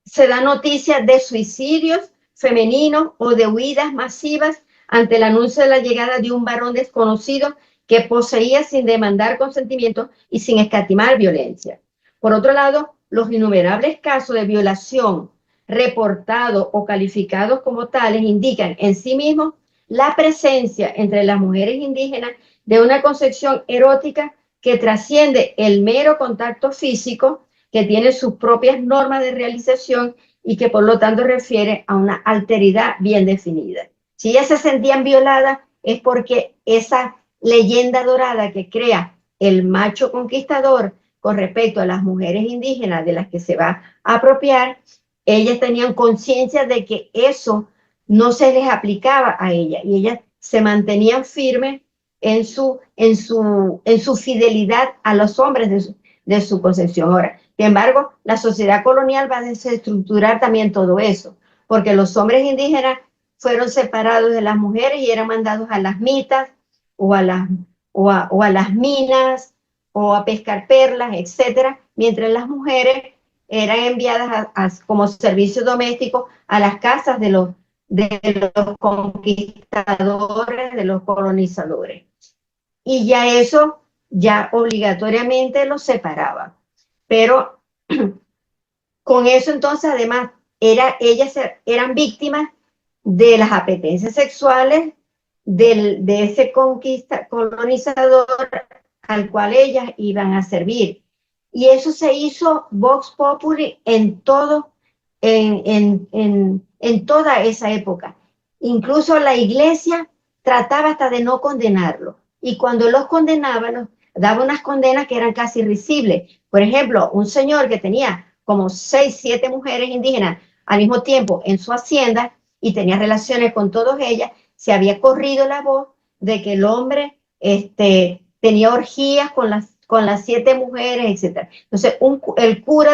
se da noticia de suicidios femeninos o de huidas masivas ante el anuncio de la llegada de un varón desconocido que poseía sin demandar consentimiento y sin escatimar violencia. Por otro lado, los innumerables casos de violación reportados o calificados como tales indican en sí mismos la presencia entre las mujeres indígenas de una concepción erótica que trasciende el mero contacto físico, que tiene sus propias normas de realización y que por lo tanto refiere a una alteridad bien definida. Si ellas se sentían violadas es porque esa leyenda dorada que crea el macho conquistador con respecto a las mujeres indígenas de las que se va a apropiar, ellas tenían conciencia de que eso no se les aplicaba a ellas y ellas se mantenían firmes en su fidelidad a los hombres de su concepción. Ahora, sin embargo, la sociedad colonial va a desestructurar también todo eso, porque los hombres indígenas fueron separados de las mujeres y eran mandados a las mitas o a las minas o a pescar perlas, etcétera, mientras las mujeres eran enviadas como servicio doméstico a las casas de los conquistadores, de los colonizadores. Y ya eso, ya obligatoriamente los separaba. Pero con eso entonces además ellas eran víctimas de las apetencias sexuales de ese colonizador al cual ellas iban a servir. Y eso se hizo Vox Populi en toda esa época. Incluso la iglesia trataba hasta de no condenarlo. Y cuando los condenaban, daba unas condenas que eran casi risibles. Por ejemplo, un señor que tenía como 6, 7 mujeres indígenas al mismo tiempo en su hacienda y tenía relaciones con todas ellas, se había corrido la voz de que el hombre tenía orgías con las 7 mujeres, etc. Entonces, el cura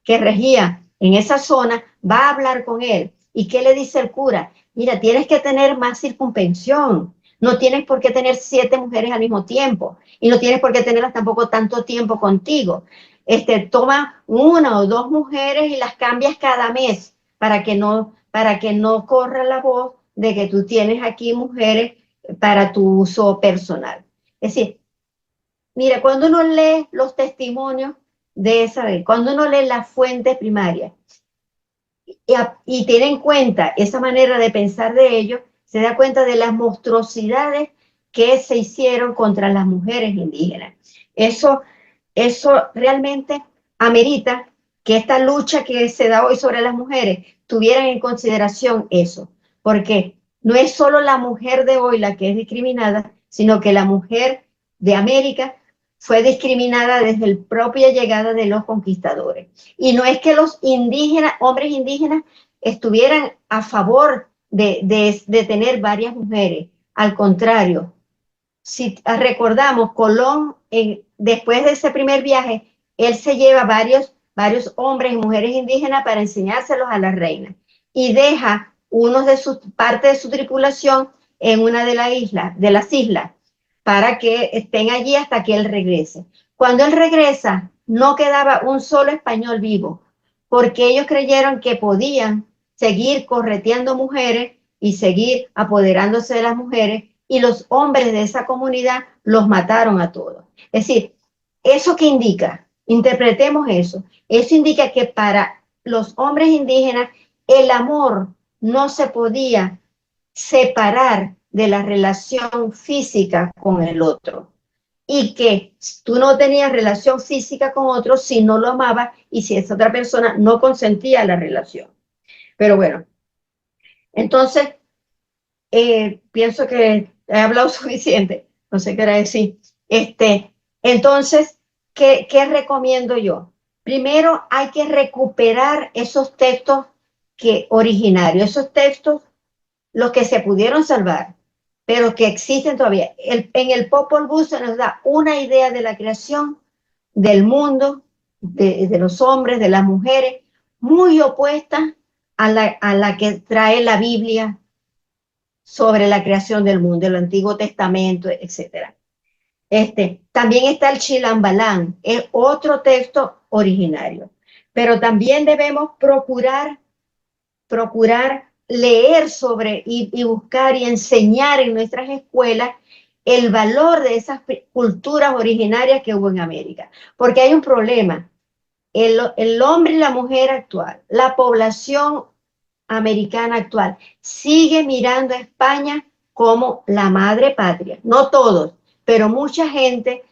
que regía en esa zona va a hablar con él. ¿Y qué le dice el cura? Mira, tienes que tener más circunspección. No tienes por qué tener 7 mujeres al mismo tiempo y no tienes por qué tenerlas tampoco tanto tiempo contigo. Toma 1 o 2 mujeres y las cambias cada mes para que no corra la voz de que tú tienes aquí mujeres para tu uso personal. Es decir, mira, cuando uno lee los testimonios de esa vez, cuando uno lee las fuentes primarias y tiene en cuenta esa manera de pensar de ellos, se da cuenta de las monstruosidades que se hicieron contra las mujeres indígenas. Eso realmente amerita que esta lucha que se da hoy sobre las mujeres tuvieran en consideración eso, porque no es solo la mujer de hoy la que es discriminada, sino que la mujer de América fue discriminada desde la propia llegada de los conquistadores. Y no es que los hombres indígenas, estuvieran a favor de tener varias mujeres. Al contrario, si recordamos, Colón, después de ese primer viaje, él se lleva varios hombres y mujeres indígenas para enseñárselos a la reina y deja parte de su tripulación en una de las islas para que estén allí hasta que él regrese. Cuando él regresa, no quedaba un solo español vivo, porque ellos creyeron que podían seguir correteando mujeres y seguir apoderándose de las mujeres, y los hombres de esa comunidad los mataron a todos. Es decir, ¿eso qué indica? Interpretemos eso. Eso indica que para los hombres indígenas el amor no se podía separar de la relación física con el otro, y que tú no tenías relación física con otro si no lo amabas y si esa otra persona no consentía la relación. Pero bueno, entonces pienso que he hablado suficiente, no sé qué era decir. Entonces, ¿qué recomiendo yo? Primero hay que recuperar esos textos originarios, esos textos, los que se pudieron salvar, pero que existen todavía. En el Popol Vuh se nos da una idea de la creación del mundo, de los hombres, de las mujeres, muy opuesta a la que trae la Biblia sobre la creación del mundo, el Antiguo Testamento, etc. También está el Chilambalán, es otro texto originario, pero también debemos procurar leer sobre y buscar y enseñar en nuestras escuelas el valor de esas culturas originarias que hubo en América, porque hay un problema. El hombre y la mujer actual, la población americana actual, sigue mirando a España como la madre patria. No todos, pero mucha gente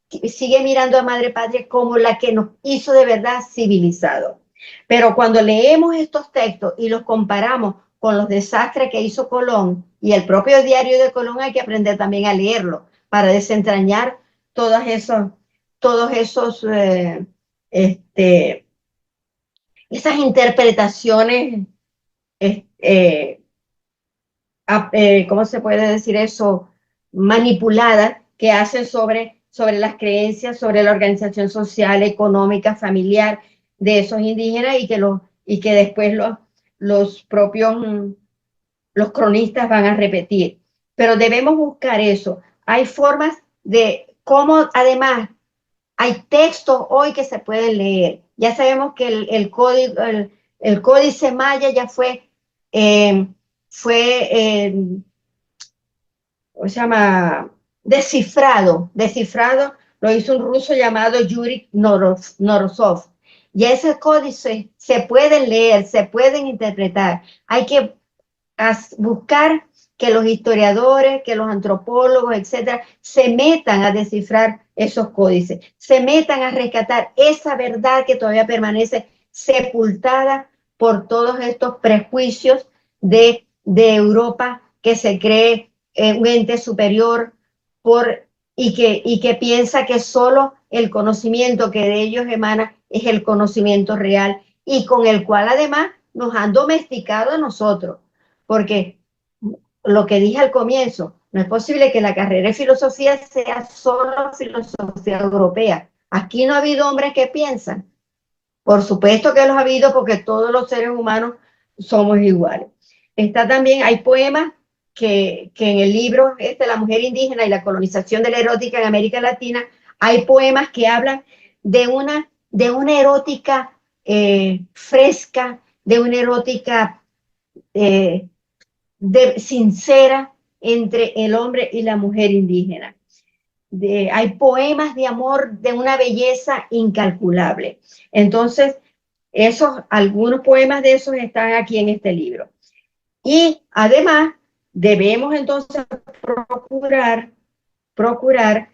sigue mirando a madre patria como la que nos hizo de verdad civilizados. Pero cuando leemos estos textos y los comparamos con los desastres que hizo Colón y el propio diario de Colón, hay que aprender también a leerlo para desentrañar todos esos esas interpretaciones, ¿cómo se puede decir eso? Manipuladas que hacen sobre las creencias, sobre la organización social, económica, familiar de esos indígenas, y que después los propios los cronistas van a repetir. Pero debemos buscar eso. Hay formas de cómo, además, hay textos hoy que se pueden leer. Ya sabemos que el códice maya ya ¿cómo se llama? Descifrado, lo hizo un ruso llamado Yuri Norosov. Y ese códice se pueden leer, se pueden interpretar. Hay que buscar que los historiadores, que los antropólogos, etcétera, se metan a descifrar esos códices, se metan a rescatar esa verdad que todavía permanece sepultada por todos estos prejuicios de Europa, que se cree un ente superior y que piensa que solo el conocimiento que de ellos emana es el conocimiento real, y con el cual además nos han domesticado a nosotros. Porque lo que dije al comienzo, no es posible que la carrera de filosofía sea solo filosofía europea. Aquí no ha habido hombres que piensan. Por supuesto que los ha habido, porque todos los seres humanos somos iguales. Hay poemas que en el libro La mujer indígena y la colonización de la erótica en América Latina, hay poemas que hablan de una erótica fresca, de una erótica sincera entre el hombre y la mujer indígena. Hay poemas de amor de una belleza incalculable. Entonces, algunos poemas de esos están aquí en este libro. Y además, debemos entonces procurar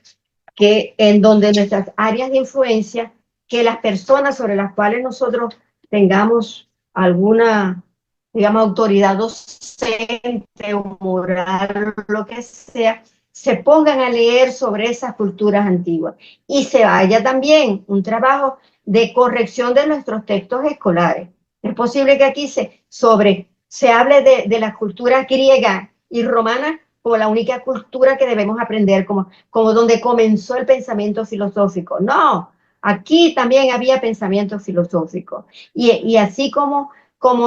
que en donde nuestras áreas de influencia, que las personas sobre las cuales nosotros tengamos alguna, digamos, autoridad docente o moral, lo que sea, se pongan a leer sobre esas culturas antiguas, y se haya también un trabajo de corrección de nuestros textos escolares. Es posible que aquí se hable de la cultura griega y romana como la única cultura que debemos aprender, como donde comenzó el pensamiento filosófico. No, aquí también había pensamiento filosófico. Y así como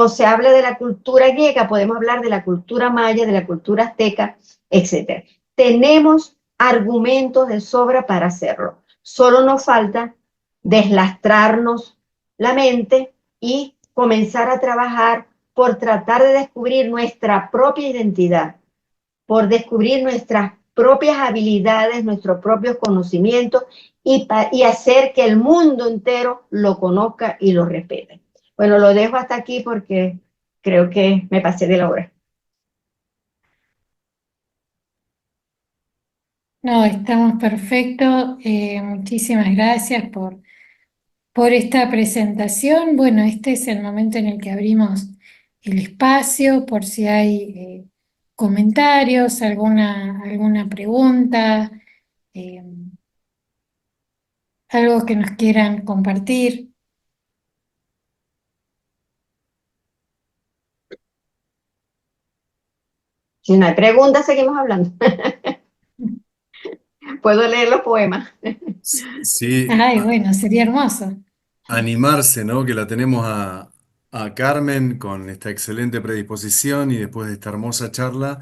se habla de la cultura griega, podemos hablar de la cultura maya, de la cultura azteca, etc. Tenemos argumentos de sobra para hacerlo. Solo nos falta deslastrarnos la mente y comenzar a trabajar por tratar de descubrir nuestra propia identidad, por descubrir nuestras propias habilidades, nuestros propios conocimientos y hacer que el mundo entero lo conozca y lo respete. Bueno, lo dejo hasta aquí porque creo que me pasé de la hora. No, estamos perfectos. Muchísimas gracias por esta presentación. Bueno, este es el momento en el que abrimos el espacio por si hay comentarios, alguna pregunta, eh, algo que nos quieran compartir. Si no hay preguntas, seguimos hablando. Puedo leer los poemas. Sí, Ay, bueno, sería hermoso. animarse, ¿no? Que la tenemos a Carmen con esta excelente predisposición y después de esta hermosa charla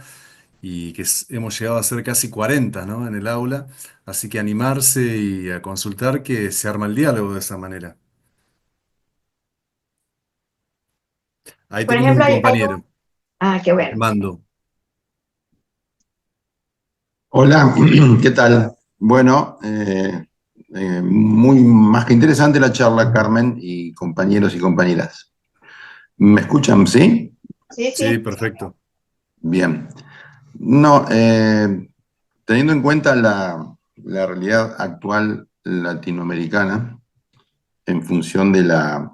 y que hemos llegado a ser casi 40, ¿no? En el aula. Así que animarse y a consultar que se arma el diálogo de esa manera. Ahí Por tenemos un ejemplo, compañero, qué bueno. Armando. Hola, ¿qué tal? Bueno, muy más que interesante la charla, Carmen y compañeros y compañeras. ¿Me escuchan? ¿Sí? Sí, Sí, sí. perfecto. Bien. No, teniendo en cuenta la realidad actual latinoamericana, en función de la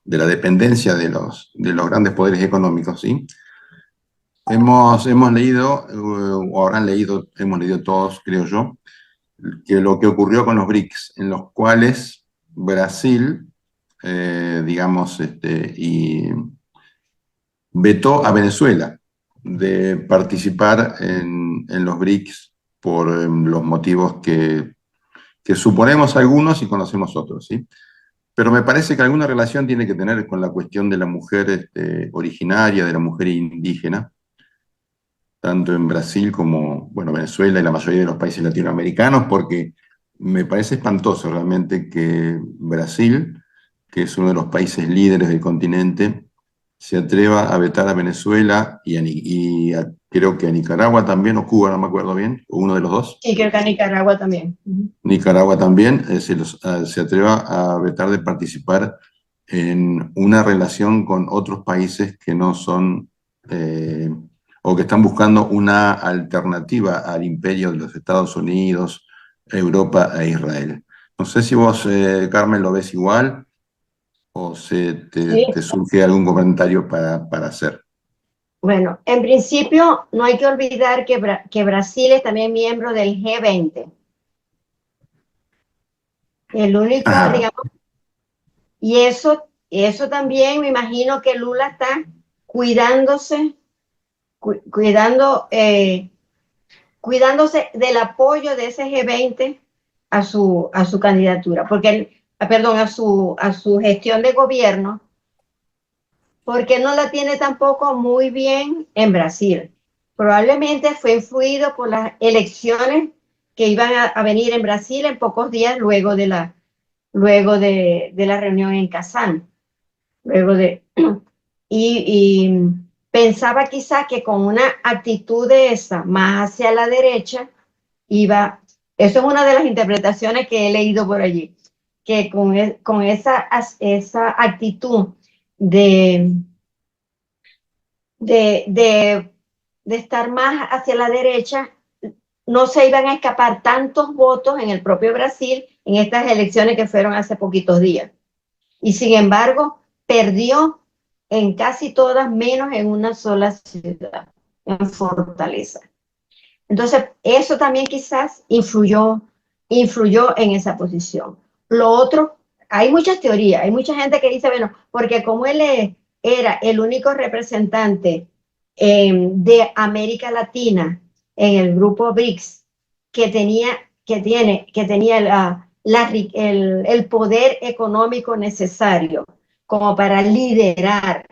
dependencia de los grandes poderes económicos, ¿sí? Hemos leído, o habrán leído, hemos leído todos, creo yo, que lo que ocurrió con los BRICS, en los cuales Brasil, digamos, y vetó a Venezuela de participar en los BRICS por los motivos que suponemos algunos y conocemos otros, ¿sí? Pero me parece que alguna relación tiene que tener con la cuestión de la mujer originaria, de la mujer indígena, tanto en Brasil como, bueno, Venezuela y la mayoría de los países latinoamericanos, porque me parece espantoso realmente que Brasil, que es uno de los países líderes del continente, se atreva a vetar a Venezuela creo que a Nicaragua también, o Cuba, no me acuerdo bien, o uno de los dos. Y creo que a Nicaragua también. Nicaragua también se atreva a vetar de participar en una relación con otros países que no son, o que están buscando una alternativa al imperio de los Estados Unidos, Europa e Israel. No sé si vos, Carmen, lo ves igual o Sí. te surge algún comentario para hacer. Bueno, en principio no hay que olvidar que Brasil es también miembro del G20. El único, Ajá. digamos, y eso también me imagino que Lula está cuidándose, cuidándose del apoyo de ese G20 a su candidatura, perdón, a su gestión de gobierno, porque no la tiene tampoco muy bien en Brasil. Probablemente fue influido por las elecciones que iban a venir en Brasil en pocos días luego de la reunión en Kazán. Y pensaba quizás que con una actitud de esa, más hacia la derecha, eso es una de las interpretaciones que he leído por allí, que con esa actitud de, de estar más hacia la derecha, no se iban a escapar tantos votos en el propio Brasil en estas elecciones que fueron hace poquitos días. Y sin embargo, perdió en casi todas, menos en una sola ciudad, en Fortaleza. Entonces, eso también quizás influyó en esa posición. Lo otro, hay muchas teorías, hay mucha gente que dice, bueno, porque como él era el único representante de América Latina en el grupo BRICS, que tenía el poder económico necesario como para liderar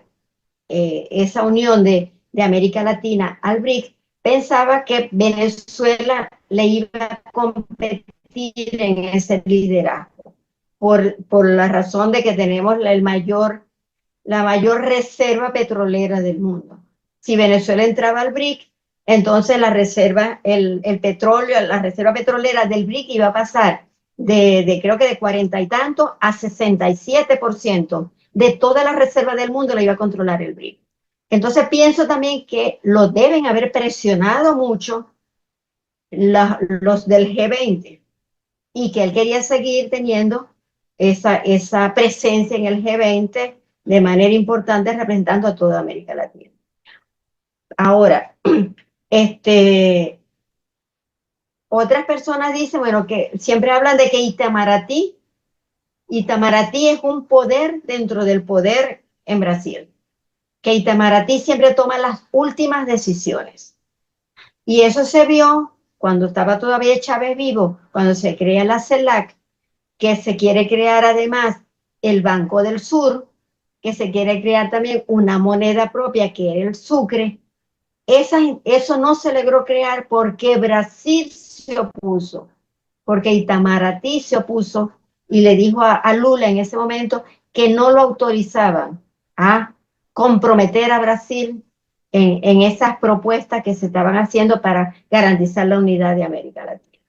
esa unión de América Latina al BRICS, pensaba que Venezuela le iba a competir en ese liderazgo, por la razón de que tenemos la mayor reserva petrolera del mundo. Si Venezuela entraba al BRIC, entonces la reserva, el petróleo, la reserva petrolera del BRIC iba a pasar creo que de 40 y tanto a 67% de toda la reserva del mundo la iba a controlar el BRIC. Entonces pienso también que lo deben haber presionado mucho los del G20 y que él quería seguir teniendo esa presencia en el G20 de manera importante representando a toda América Latina. Ahora, otras personas dicen, bueno, que siempre hablan de que Itamaraty es un poder dentro del poder en Brasil, que Itamaraty siempre toma las últimas decisiones. Y eso se vio cuando estaba todavía Chávez vivo, cuando se crea la CELAC, que se quiere crear además el Banco del Sur, que se quiere crear también una moneda propia que es el sucre. Eso no se logró crear porque Brasil se opuso, porque Itamaraty se opuso y le dijo a Lula en ese momento que no lo autorizaban a comprometer a Brasil en esas propuestas que se estaban haciendo para garantizar la unidad de América Latina.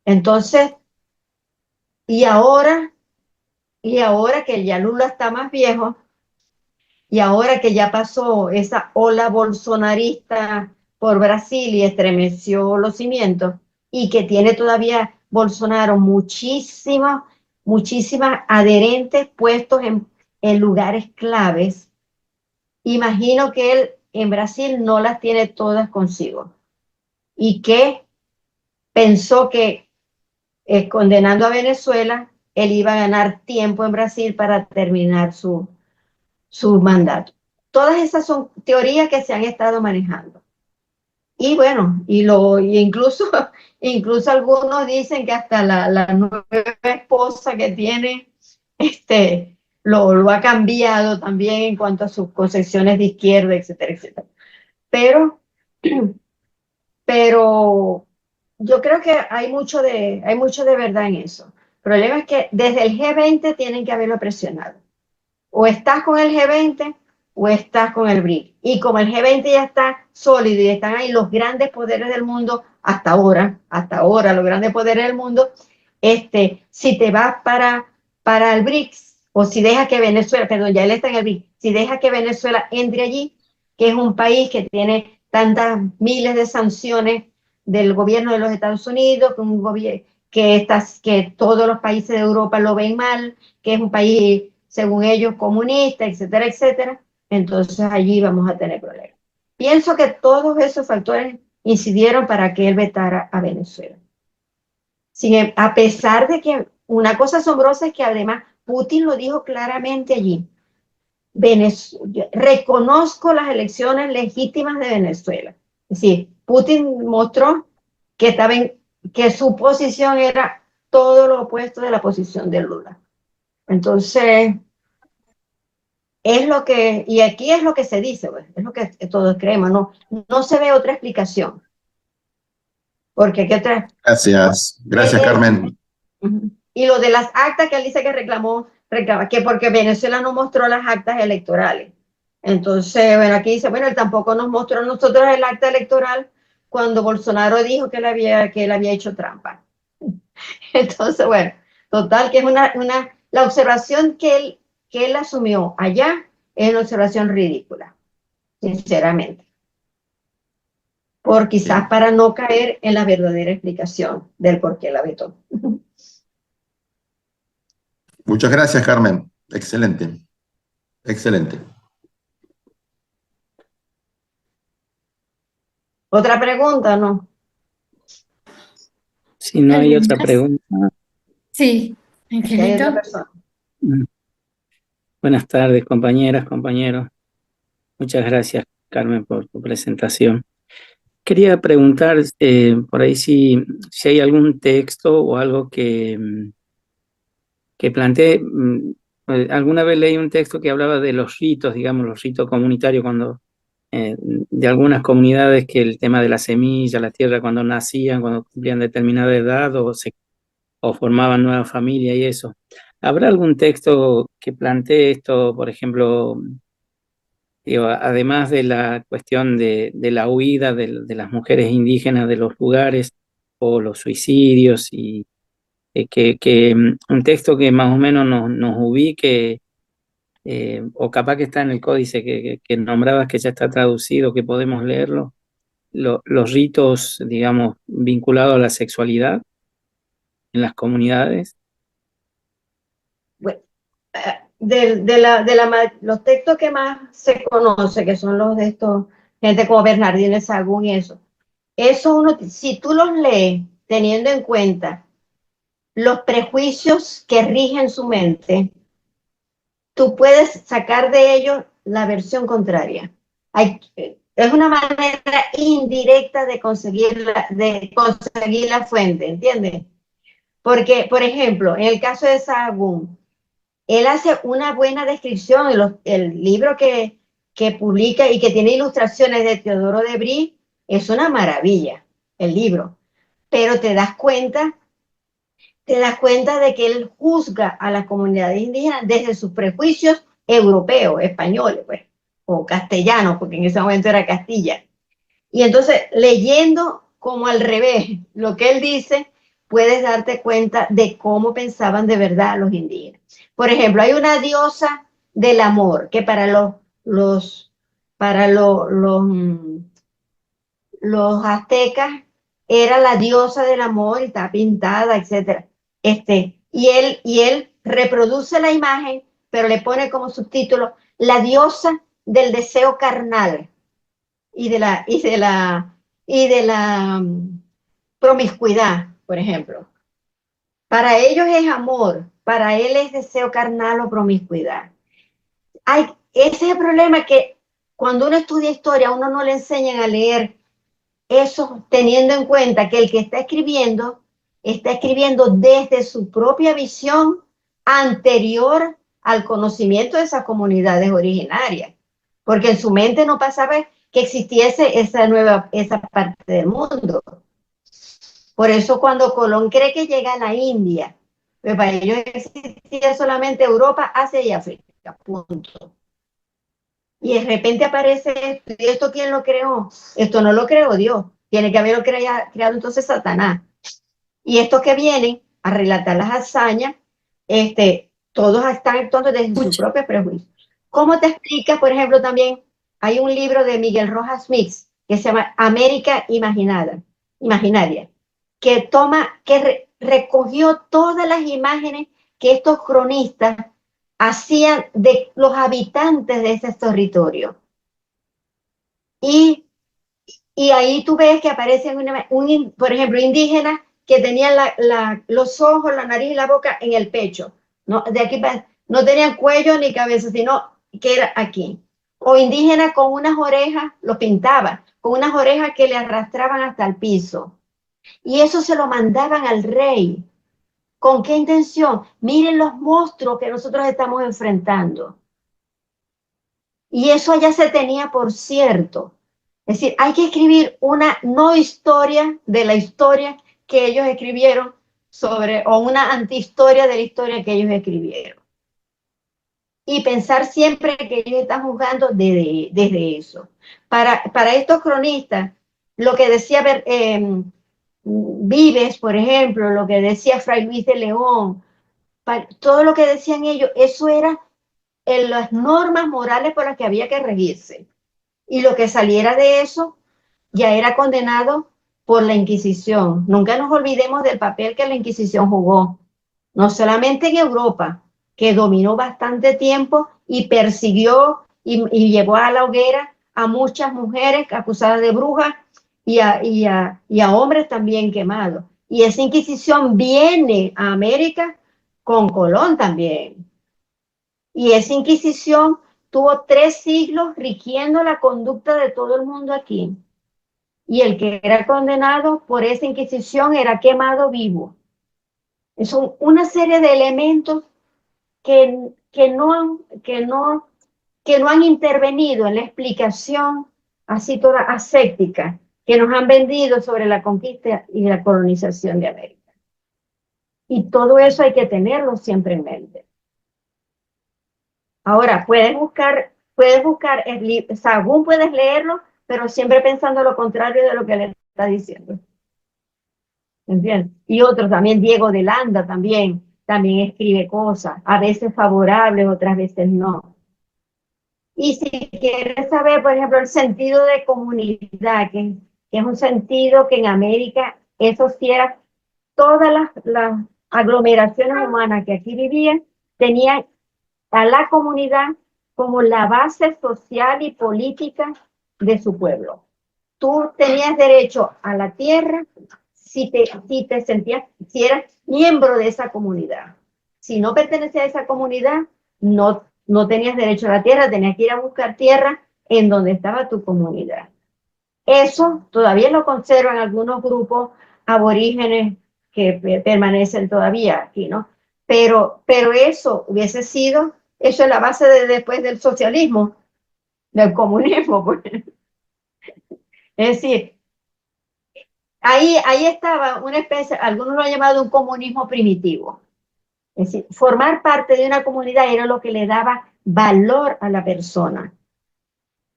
Entonces, y ahora que ya Lula está más viejo, y ahora que ya pasó esa ola bolsonarista por Brasil y estremeció los cimientos, y que tiene todavía Bolsonaro muchísimas adherentes puestos en lugares claves, imagino que él en Brasil no las tiene todas consigo. Y que pensó que condenando a Venezuela, él iba a ganar tiempo en Brasil para terminar su mandato. Todas esas son teorías que se han estado manejando. Y bueno, incluso algunos dicen que hasta la nueva esposa que tiene, lo ha cambiado también en cuanto a sus concepciones de izquierda, etcétera, etcétera. Pero yo creo que hay mucho de verdad en eso. El problema es que desde el G20 tienen que haberlo presionado. O estás con el G20 o estás con el BRIC. Y como el G20 ya está sólido y están ahí los grandes poderes del mundo, hasta ahora los grandes poderes del mundo, si te vas para el BRICS, o si dejas que Venezuela, perdón, ya él está en el BRICS, si dejas que Venezuela entre allí, que es un país que tiene tantas miles de sanciones del gobierno de los Estados Unidos, que todos los países de Europa lo ven mal, que es un país, según ellos, comunista, etcétera, etcétera, entonces allí vamos a tener problemas. Pienso que todos esos factores incidieron para que él vetara a Venezuela. A pesar de que una cosa asombrosa es que además Putin lo dijo claramente allí, reconozco las elecciones legítimas de Venezuela. Es decir, Putin mostró que su posición era todo lo opuesto de la posición de Lula. Entonces, y aquí es lo que se dice, pues, es lo que todos creemos, no se ve otra explicación. Porque ¿qué otra? Gracias Carmen. Y lo de las actas que él dice que reclamó, que porque Venezuela no mostró las actas electorales. Entonces, bueno, aquí dice, bueno, él tampoco nos mostró a nosotros el acta electoral cuando Bolsonaro dijo que él había hecho trampa. Entonces, bueno, total, que es la observación que él asumió allá es una observación ridícula, sinceramente. Quizás para no caer en la verdadera explicación del por qué la vetó. Muchas gracias, Carmen. Excelente. Excelente. ¿Otra pregunta, no? Si no hay otra pregunta. Sí, Aquí hay otra Angelito. persona. Buenas tardes, compañeras, compañeros. Muchas gracias, Carmen, por tu presentación. Quería preguntar por ahí si hay algún texto o algo que plantee. Alguna vez leí un texto que hablaba de los ritos, digamos, los ritos comunitarios, cuando de algunas comunidades, que el tema de la semilla, la tierra, cuando nacían, cuando cumplían determinada edad o formaban nueva familia y eso. ¿Habrá algún texto que plantee esto, por ejemplo, digo, además de la cuestión de la huida de las mujeres indígenas de los lugares o los suicidios, y un texto que más o menos nos ubique, o capaz que está en el códice que nombrabas, que ya está traducido, que podemos leerlo, los ritos, digamos, vinculados a la sexualidad en las comunidades? Bueno, los textos que más se conoce, que son los de estos, gente como Bernardino Sahagún y eso uno, si tú los lees teniendo en cuenta los prejuicios que rigen su mente, tú puedes sacar de ellos la versión contraria. Es una manera indirecta de conseguir la fuente, ¿entiendes? Porque, por ejemplo, en el caso de Sahagún, él hace una buena descripción. El libro que publica y que tiene ilustraciones de Teodoro de Bry es una maravilla, el libro. Pero te das cuenta de que él juzga a las comunidades indígenas desde sus prejuicios europeos, españoles, pues, o castellanos, porque en ese momento era Castilla. Y entonces, leyendo como al revés lo que él dice, puedes darte cuenta de cómo pensaban de verdad los indígenas. Por ejemplo, hay una diosa del amor que para los aztecas era la diosa del amor y está pintada, etc. Y él reproduce la imagen, pero le pone como subtítulo la diosa del deseo carnal y de la promiscuidad, por ejemplo. Para ellos es amor, para él es deseo carnal o promiscuidad. Ese es el problema, que cuando uno estudia historia, a uno no le enseñan a leer eso, teniendo en cuenta que el que está escribiendo desde su propia visión anterior al conocimiento de esas comunidades originarias, porque en su mente no pasaba que existiese esa parte del mundo. Por eso cuando Colón cree que llega a la India, pues para ellos existía solamente Europa, Asia y África, punto. Y de repente aparece esto. ¿Y esto quién lo creó? Esto no lo creó Dios. Tiene que haberlo creado entonces Satanás. Y estos que vienen a relatar las hazañas, todos están actuando desde sus propios prejuicios. ¿Cómo te explicas, por ejemplo, también hay un libro de Miguel Rojas Mix que se llama América Imaginaria, que recogió todas las imágenes que estos cronistas hacían de los habitantes de ese territorio. Y ahí tú ves que aparecen, por ejemplo, indígenas que tenían los ojos, la nariz y la boca en el pecho. No, de aquí no tenían cuello ni cabeza, sino que era aquí. O indígenas con unas orejas, los pintaban, con unas orejas que le arrastraban hasta el piso. Y eso se lo mandaban al rey. ¿Con qué intención? Miren los monstruos que nosotros estamos enfrentando. Y eso ya se tenía por cierto. Es decir, hay que escribir una no historia de la historia que ellos escribieron o una antihistoria de la historia que ellos escribieron. Y pensar siempre que ellos están juzgando desde eso. Para estos cronistas, lo que decía Vives, por ejemplo, lo que decía Fray Luis de León, todo lo que decían ellos, eso era en las normas morales por las que había que regirse. Y lo que saliera de eso ya era condenado por la Inquisición. Nunca nos olvidemos del papel que la Inquisición jugó, no solamente en Europa, que dominó bastante tiempo y persiguió y llevó a la hoguera a muchas mujeres acusadas de brujas y a hombres también quemados. Y esa Inquisición viene a América con Colón también. Y esa Inquisición tuvo 3 siglos rigiendo la conducta de todo el mundo aquí. y el que era condenado por esa inquisición era quemado vivo. Son una serie de elementos que no han intervenido en la explicación así toda aséptica que nos han vendido sobre la conquista y la colonización de América. Y todo eso hay que tenerlo siempre en mente. Ahora, Sahagún puedes leerlo, pero siempre pensando lo contrario de lo que le está diciendo. ¿Entiendes? Y otros también, Diego de Landa también escribe cosas, a veces favorables, otras veces no. Y si quieres saber, por ejemplo, el sentido de comunidad, que es un sentido que en América, eso sí era, todas las aglomeraciones humanas que aquí vivían, tenían a la comunidad como la base social y política de su pueblo. Tú tenías derecho a la tierra si te sentías, si eras miembro de esa comunidad. Si no pertenecías a esa comunidad, no tenías derecho a la tierra, tenías que ir a buscar tierra en donde estaba tu comunidad. Eso todavía lo conservan algunos grupos aborígenes que permanecen todavía aquí, ¿no? Pero eso hubiese sido, eso es la base después del socialismo, del comunismo, pues. Es decir, ahí estaba una especie, algunos lo han llamado un comunismo primitivo. Es decir, formar parte de una comunidad era lo que le daba valor a la persona,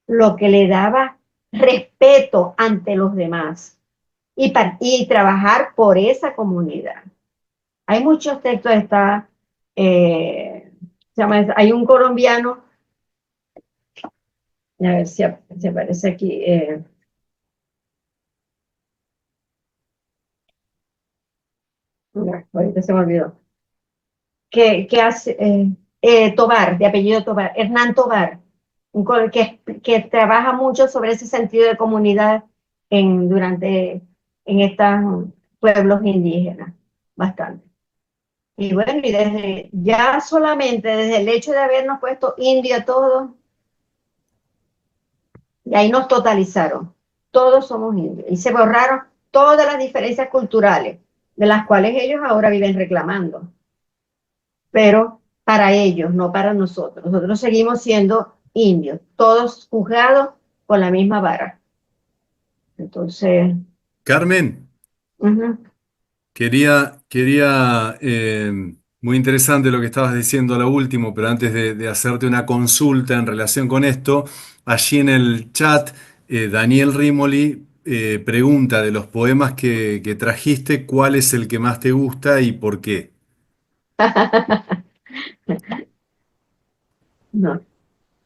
lo que le daba respeto ante los demás y trabajar por esa comunidad. Hay muchos textos, hay un colombiano, a ver si aparece aquí, ahorita se me olvidó, que hace Tobar, de apellido Tobar, Hernán Tobar, que trabaja mucho sobre ese sentido de comunidad en estos pueblos indígenas, bastante. Y bueno, y ya solamente desde el hecho de habernos puesto indio a todos, y ahí nos totalizaron, todos somos indios, y se borraron todas las diferencias culturales, de las cuales ellos ahora viven reclamando. Pero para ellos, no para nosotros. Nosotros seguimos siendo indios, todos juzgados con la misma vara. Entonces, Carmen, quería, muy interesante lo que estabas diciendo a lo último, pero antes de hacerte una consulta en relación con esto, allí en el chat, Daniel Rimoli pregunta de los poemas que trajiste, ¿cuál es el que más te gusta y por qué? no,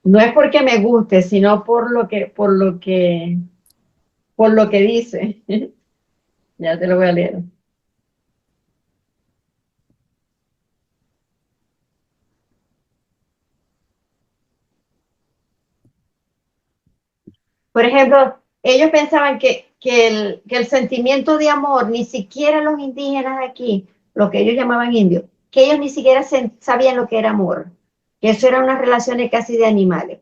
no es porque me guste, sino por lo que dice. Ya te lo voy a leer. Por ejemplo, ellos pensaban que el sentimiento de amor, ni siquiera los indígenas de aquí, lo que ellos llamaban indios, que ellos ni siquiera sabían lo que era amor, que eso eran unas relaciones casi de animales.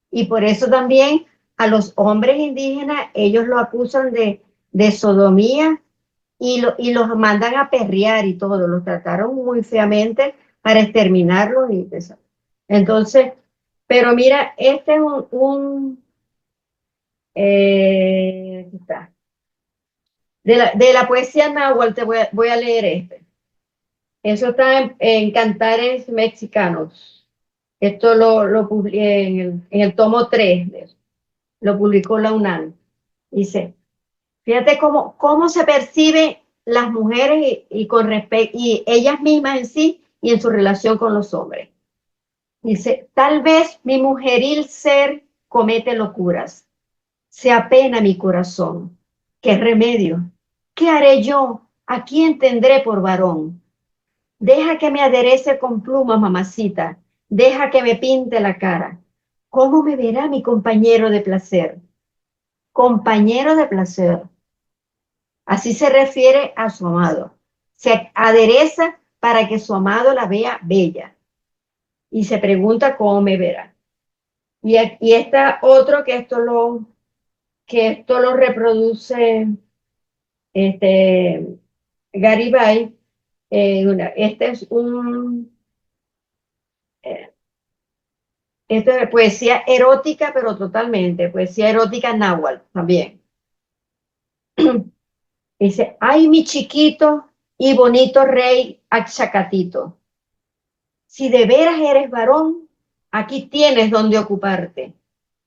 Y por eso también a los hombres indígenas, ellos lo acusan de sodomía y los mandan a perrear y todo, los trataron muy feamente para exterminarlos. Entonces, pero mira, este es aquí está. De la poesía náhuatl te voy a leer este. Eso está en Cantares Mexicanos. Esto lo publiqué en el tomo 3, lo publicó la UNAM. Dice, fíjate cómo se percibe las mujeres y ellas mismas en sí y en su relación con los hombres. Dice, tal vez mi mujeril ser comete locuras. Se apena mi corazón. ¿Qué remedio? ¿Qué haré yo? ¿A quién tendré por varón? Deja que me aderece con plumas, mamacita. Deja que me pinte la cara. ¿Cómo me verá mi compañero de placer? Compañero de placer. Así se refiere a su amado. Se adereza para que su amado la vea bella. Y se pregunta cómo me verá. Y está otro que que esto lo reproduce Garibay. Este es esto es poesía erótica, pero totalmente, poesía erótica náhuatl también. Dice, ay, mi chiquito y bonito rey Axacatito, si de veras eres varón, aquí tienes donde ocuparte,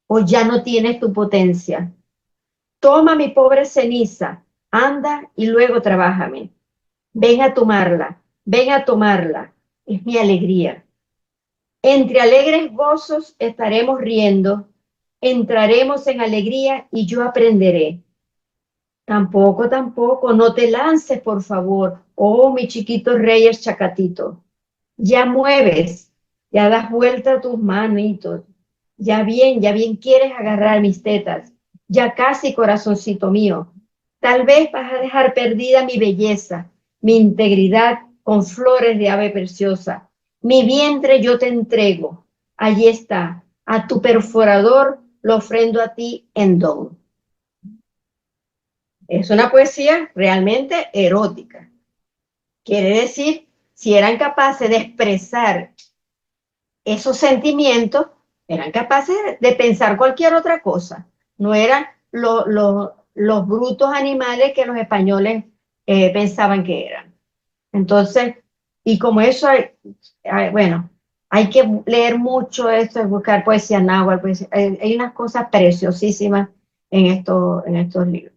o ya no tienes tu potencia. Toma mi pobre ceniza, anda y luego trabájame. Ven a tomarla, es mi alegría. Entre alegres gozos estaremos riendo, entraremos en alegría y yo aprenderé. Tampoco, no te lances, por favor, oh mi chiquito rey Chacatito. Ya mueves, ya das vuelta a tus manitos, ya bien quieres agarrar mis tetas, ya casi corazoncito mío. Tal vez vas a dejar perdida mi belleza, mi integridad con flores de ave preciosa. Mi vientre yo te entrego, allí está, a tu perforador lo ofrendo a ti en don. Es una poesía realmente erótica. Quiere decir, si eran capaces de expresar esos sentimientos, eran capaces de pensar cualquier otra cosa. No eran los brutos animales que los españoles pensaban que eran. Entonces, y como eso, bueno, hay que leer mucho esto, buscar poesía náhuatl, hay unas cosas preciosísimas en estos libros.